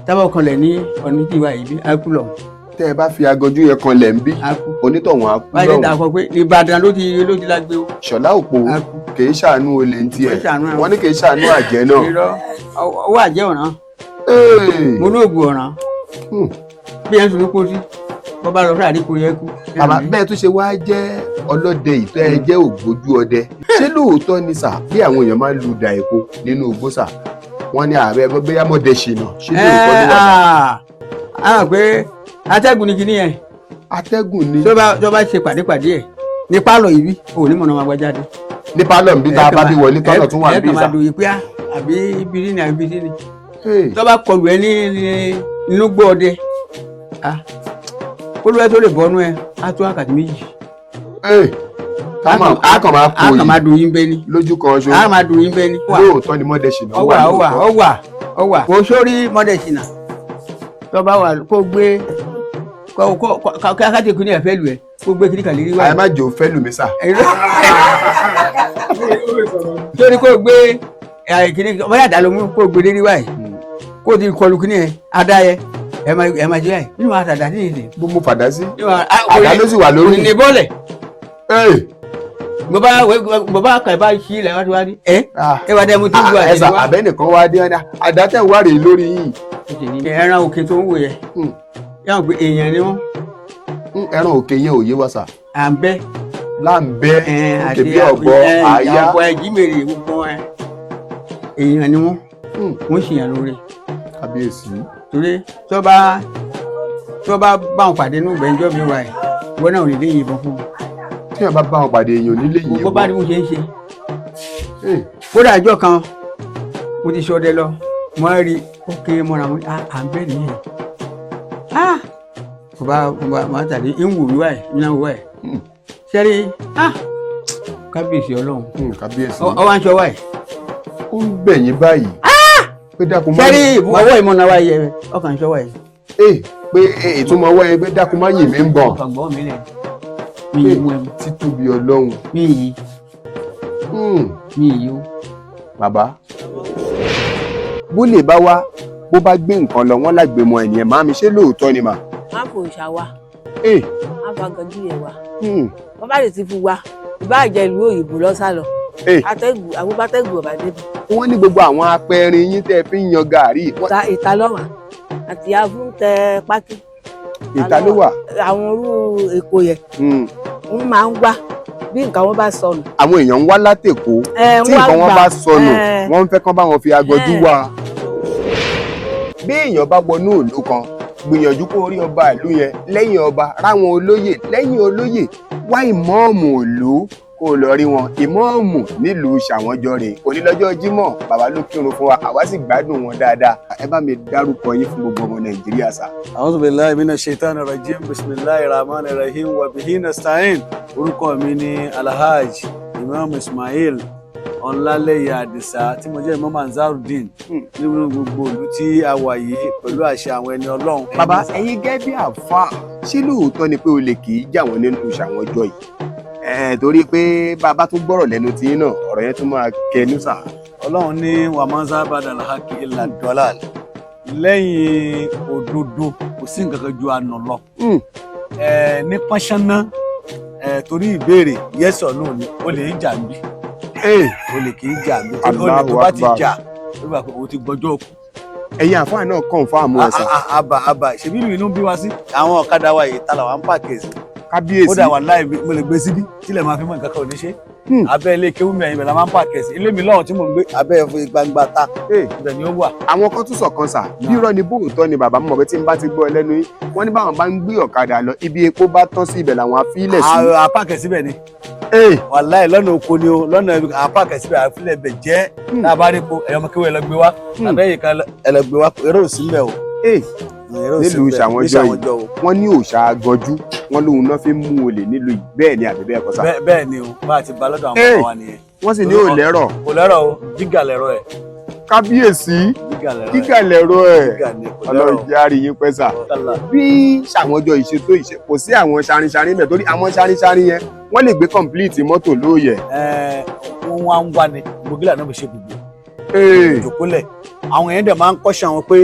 tábà kanlẹ̀ ní ọ̀nìtìwá ìbí akúlọ̀. tẹ́ ẹ bá fi Aganju yẹn kanlẹ̀ ń bí onítọ̀hún akú lọ́hùn. báyìí dàpọ̀ pé Ìbàdàn ló ti lágbé o. Ṣọlá Òpó kì í ṣàánú olè ń tiẹ̀ wọ́n ní kì í ṣàánú àjẹ́ náà. owó àjẹ́ ọ̀ràn mo ní ògùn ọ̀ràn bí ẹ̀ ń sọ̀rọ̀ pósí bọ́ bá lọ fún àdínkù yẹn kú. bàbá bẹ́ẹ̀ tó ṣe wá jẹ́ ọlọ́dẹ ìtọ́ ẹ jẹ́ ògbójú ọdẹ ṣé lóòótọ́ ni sà bí àwọn èèyàn máa ń lu dà èpo nínú igbó sà wọ́n ní ààrẹ bóyá mọ̀dẹ ṣìnà ṣé lóòótọ́ ni wà. á pé atẹ́gùn ni kinní yẹn. atẹ́gùn ni. tó bá ṣe pàdépàdé ẹ̀ ní pálọ̀ yìí bí òun ní mọ̀nà máa gbá jáde. ní pálọ̀ nbí tá a bá bí wọlé tọ́nà tún wà bí sà. ẹ kàn máa dòye pé àbí ibiri ni àbí ibiri ni. tó bá kọlù ẹ ní inú gbọ́ ọdẹ olùwẹ́ tó lè bọ́nú ẹ á tó àkàtì méjì. a kàn máa kó yìí a kàn máa dùn yín bẹ́ẹ̀ ni. lójú kan ṣo. a máa dùn yín bẹ́ẹ̀ ni. lóòótọ́ ni mọ́dẹ ṣìnà ọwà kò sórí mọ́dẹ ṣìnà tó bá wà kó gbé kákàtì kìíní ẹ̀ fẹ́ lù ẹ́ kó gbé kìíní kàlírí wá. àyè má jò fẹ́ lù mí sà. sórí kó gbé kìíní bóyá àdá ló mú kó gbé lérí wáyé kó ti kọlu kìíní ẹ̀ adá yẹ ẹ máa jẹ́ ẹ̀ nínú àtàdá ní ìsìn. bó mo fàdá sí. àdá ló sì wà lórí. ní bọ́ọ̀lẹ̀. mo bá kà bá ṣí ilẹ̀ wá ti wá ní. ẹ wá dẹ́ mo ti ń lu àdé wá. àbẹ́nìkan wá dé ọ́nà àdá tẹ̀ ń wá rèé lórí yìí. ẹran òkè tó ń wò yẹ yàrá pé èèyàn ni wọ́n. ẹran òkè yẹn ò yé wa sà. à ń bẹ́. láǹbẹ́ kèbí ọ̀bọ àyà. àpò ẹ̀jí mèrè gbogbo èèyàn ni wọ́n wọ́n ṣèyàn lóore. kábíyèsí. torí tó bá bá wọn pàdé inú ìgbẹ́jọ́ mi wà ẹ̀ wọ́n náà ò lè dé yìnbọn fún wọn. tí wọn bá bá wọn pàdé èèyàn nílé yìí. bó bá ní mo ṣe ń ṣe. kódà àjọ kan mo ti ṣọdẹ lọ mo rí ókè mọ́ra mo à ń bẹ́ẹ̀ nìyẹn. mo bá tàbí ń wò wíwá ẹ̀ ń náwó ẹ̀. sẹ́rí kábíyèsí ọlọ́run. kábíyèsí. ọwọ́ à ń ṣọwọ́ ẹ̀. ó ń bẹ̀yìn báyìí. pé dákun máa sẹ́rí ọwọ́ ìmọ̀nà wa yẹ ọkàn ṣọwọ́ ẹ̀. pé ìtumọ̀ ọwọ́ ẹ pé dákun máa yìn mí ń bọ̀. ọkàn gbọ́ mi lẹ̀ mi yìí mú ẹ. títóbi ọlọ́run. mi yìí o. bàbá bó lè bá wá bó bá gbé nǹkan lọ wọn lágbè mọ ènìyàn máa mi ṣe lóòótọ́ ni mà. má fò ṣá wa má fa Aganju yẹn wa wọn bá lè ti fi wa ìbá jẹ ìlú òyìnbó lọ́sàlọ àbúbátẹ́gùn ọ̀bà débi. wọ́n ní gbogbo àwọn apẹ̀rin yín tẹ́ fi ń yan gàárì. ìta lọ́wà àti afún tẹ pákí. ìta ló wà. àwọn orú èkó yẹn wọ́n máa ń wá bí nǹkan wọn bá sọnù. àwọn èèyàn ń wá látèkó tí nǹkan wọn bá sọnù wọ́n ń fẹ́ kán bá wọn fi Aganju wá. bí èèyàn bá wọnú ìlú kan gbìyànjú kó rí ọba ìlú yẹn lẹ́yìn ọba ráwọn olóyè lẹ́yìn olóyè wá ìmọ̀ọ́mù ìlú kó lọ rí wọn ìmọ̀ọ́mù nílùú Ṣàwọnjọ rèé onílọ́jọ́ Jímọ̀ bàbá ló kírun fún wa àwa sì gbádùn wọn dáadáa ẹ bá mi dárúkọ yín fún gbogbo ọmọ Nàìjíríà sá. A'udhu billahi minash shaitani rajim bismillahir rahmanir rahim wa bihi nasta'in orúkọ mi ni Alhaji Imam Ismail Ọlálẹ́yẹ Àdìsá tí mo jẹ́ Imam Ansarudeen nínú gbogbo ìlú tí a wà yìí pẹ̀lú àṣẹ àwọn ẹni Ọlọ́run. bàbá ẹ̀yin gẹ́gẹ́ bí àfáà ṣé lóòótọ́ ni pé olè kì í jà wọ́n nínú Ṣàwọnjọ yìí torí pé bàbá tó gbọ́rọ̀ lẹ́nu tí náà ọ̀rọ̀ yẹn tún máa kẹnu sà. Ọlọ́run ní wàmọ́sá badal haqi illa dalal lẹ́yìn òdodo kò sí nǹkan kan ju àná lọ. ní pọ́nṣánná torí ìbéèrè yes or no ni o lè ń jà mí o lè kì í jà mí o lè tó bá ti jà ó gbà pé o ti gbọ́jọ́ òkú. ẹ̀yin àfáà náà kàn fún àmú ẹ̀sán. àbà ṣèbí ìlú inú bí wá sí àwọn ọ̀kadà wa yìí tálà wà ń pàkíyèsí. kábíyèsí ó dà wà láì mo lè gbé síbí tílẹ̀ máa fi mọ̀ nǹkan kan ò ní ṣe abẹ́ ilé kéwú mi ẹ̀yìn bẹ̀rẹ̀ máa ń pààkì sí ilé mi lọ́hùn tí mò ń gbé abẹ́ fún gbangba ta ibẹ̀ ni ó wà. àwọn kan tún sọ̀kan sà bí irọ́ ni bóòtọ́ ni bàbá mọ̀ pé tí n bá ti gbọ́ ẹlẹ́nu yín wọ́n ní báwọn bá ń gbé ọ̀kadà lọ ibi epo bá tán sí ibẹ̀ làwọn afílẹ̀ sí. àpàkẹ́ síbẹ̀ ni wàláì lọ́nà oko ni o lọ́nà àpàkẹ́ síbẹ̀ àfilẹ̀ bẹ̀ jẹ́ tá a bá rí po ẹ̀yọ́mọkéwé ẹlẹgbẹ́ wa àbẹ́yẹ kan ẹlẹgbẹ́ wa eré ò sí mbẹ̀ o. nílùú Ṣawọnjọ yìí wọ́n ní òòṣà Aganju wọ́n lóun náà fi ń mú olè nílùú yìí bẹ́ẹ̀ ni àbí bẹ́ẹ̀ kọ́ sá. bẹ́ẹ̀ ni o bá a ti ba lọ́dọ̀ àwọn ọmọ wa nìyẹn. wọ́n sì ní ò lẹ́rọ̀. kò lẹ́rọ̀ o jígà lẹ́rọ̀ ẹ̀. kábíyèsí jígà lẹ́rọ̀ ẹ̀ ọlọ́run jẹ́ àrí yín pẹ́ sà. bí Ṣawọnjọ ìṣètò ìṣe kò sí àwọn ṣarinṣarin bẹ̀ torí àwọn ṣarinṣarin yẹn wọ́n lè gbé kọ̀ǹpìlìtì mọ́tò lóòyẹ̀. wọ́n wá ń wá ní gbogílà náà fi ṣe gbogbo ìjòkólẹ̀ àwọn èèyàn dẹ̀ máa ń kọ́ṣẹ́ àwọn pé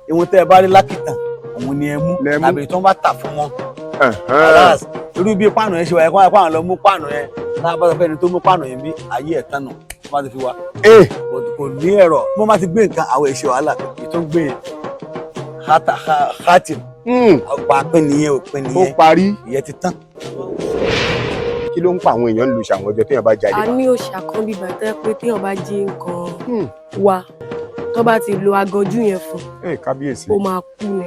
ìwọ̀n tẹ́ ẹ bá rí lákìtàn òun ni ẹ mú tàbí tó ń bá tà fún wọn. irú bí páànù yẹn ṣe wà ẹ kó wọn páànù lọ mú páànù yẹn náà bá sọ pé ẹni tó mú páànù yẹn bí ayé ẹ̀ tán nù tó bá ti fi wá. kò ní ẹ̀rọ bí wọ́n bá ti gbé nǹkan àwọn èṣe wàhálà èyí tó ń gbé yẹn hátìm ọ̀pá pín nìyẹn òpin nìyẹn ó parí ìyẹn ti tán. kí ló ń pa àwọn èèyàn lu Ṣawọnjọ téèyàn bá jáde. a ní òòṣà kan bíbá tẹ́ pé téèyàn bá jí nǹkan wa tó bá ti lo Aganju yẹn fún kábíyèsí ó máa kú ni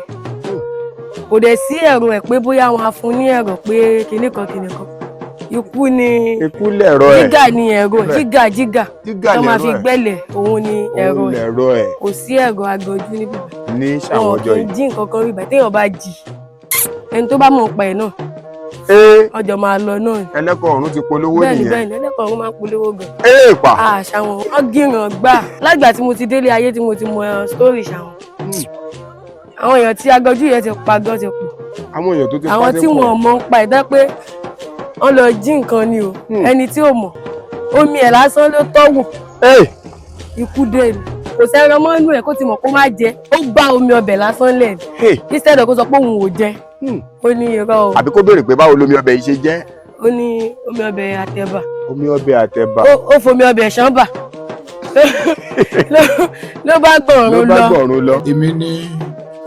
kò dẹ̀ sí ẹ̀rọ ẹ̀ pé bóyá wọn á fún ní ẹ̀rọ pé kinní kan ikú ni lẹ̀rọ ẹ̀ jígà ni ẹ̀rọ jígà tó máa fi gbẹ́lẹ̀ òun ni ẹ̀rọ ẹ̀ kò sí ẹ̀rọ Aganju níbí ní Ṣawọnjọ yìí. wọn kì í jí nǹkan kan bíbá téèyàn bá jí ẹni tó bá mọ̀ pa ẹ̀ náà ọjọ́ máa lọ náà. ẹlẹ́kọ̀ọ́ ọ̀run ti polówó nìyẹn. bẹ́ẹ̀ni ẹlẹ́kọ̀ọ́ ọ̀run máa ń polówó gan. pa. àṣà wọn gíràn gbà lágbà tí mo ti délé ayé tí mo ti mọ sítórì Ṣàwọn. àwọn èèyàn tí Aganju yẹn ti pa gan ti pọ̀. àwọn èèyàn tó ti pa àwọn tí wọn mọ̀ ń pa ẹ̀dá pé wọ́n lọ jí nǹkan ni o ẹni tí ò mọ̀ omi ẹ̀ lásán ló tọ́wò ikú dé ni kò sẹ́ran mọ́ inú ẹ̀ kó ti mọ̀ kó má jẹ ó gbá omi ọbẹ̀ lásán lẹ̀ instead kó sọ pé òun ò jẹ ó ní irọ́ o. àbí kó béèrè pé báwo lomi ọbẹ̀ yìí ṣe jẹ́. ó ní omi ọbẹ̀ àtẹ̀bà. omi ọbẹ̀ àtẹ̀bà. ó fomi ọbẹ̀ ṣánbà ló bá gbọ̀rún lọ. èmi ní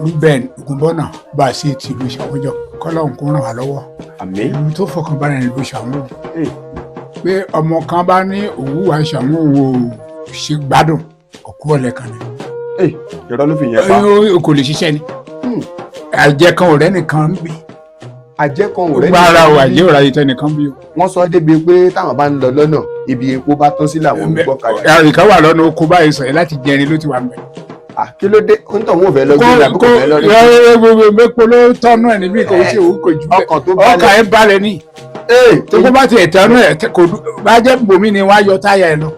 Ruben Ogunbọ́nà bá a ṣe tìlú Ṣawọnjọ kọ́lọ́hún kó ràn wá lọ́wọ́. àmín. ìlú tó fọkànbalẹ̀ nílùú Ṣàwọn pé ọmọ kan bá ní òwú wa Ṣàwọn òwò ṣe gbádùn ọ̀kú ọ̀lẹ́ kan ni. ìrọ̀ ló fi yẹn pa. kò lè ṣiṣẹ́ ni àjẹ kan ọ̀rẹ́ nìkan ń bí. àjẹ kan ọ̀rẹ́ nìkan ń bí. gbára o àjẹ ọ̀rẹ́ ayé tẹ́ nìkan bí o. wọ́n sọ débi pé táwọn bá ń lọ lọ́nà ibi epo bá tán sí làwọn ń gbọ́ kalẹ̀. àríkà wà lọ́nà oko báyìí sọ̀rọ̀ láti jẹrin ló ti wà mẹ́. kí ló dé ó ń tọ̀ wọ́n fẹ́ lọ gbé ìlànà kò fẹ́ lọ rí. mẹ́pọ̀ ló tọ́nú ẹ̀ níbí kò ṣe òun kò jù bẹ́ẹ̀ ọkàn ẹ̀ balẹ̀ ní. tó kó bá tiẹ̀ tẹ́nu ẹ̀ kò bá jẹ́ bòmí ni wọ́n á yọ táyà ẹ̀ lọ.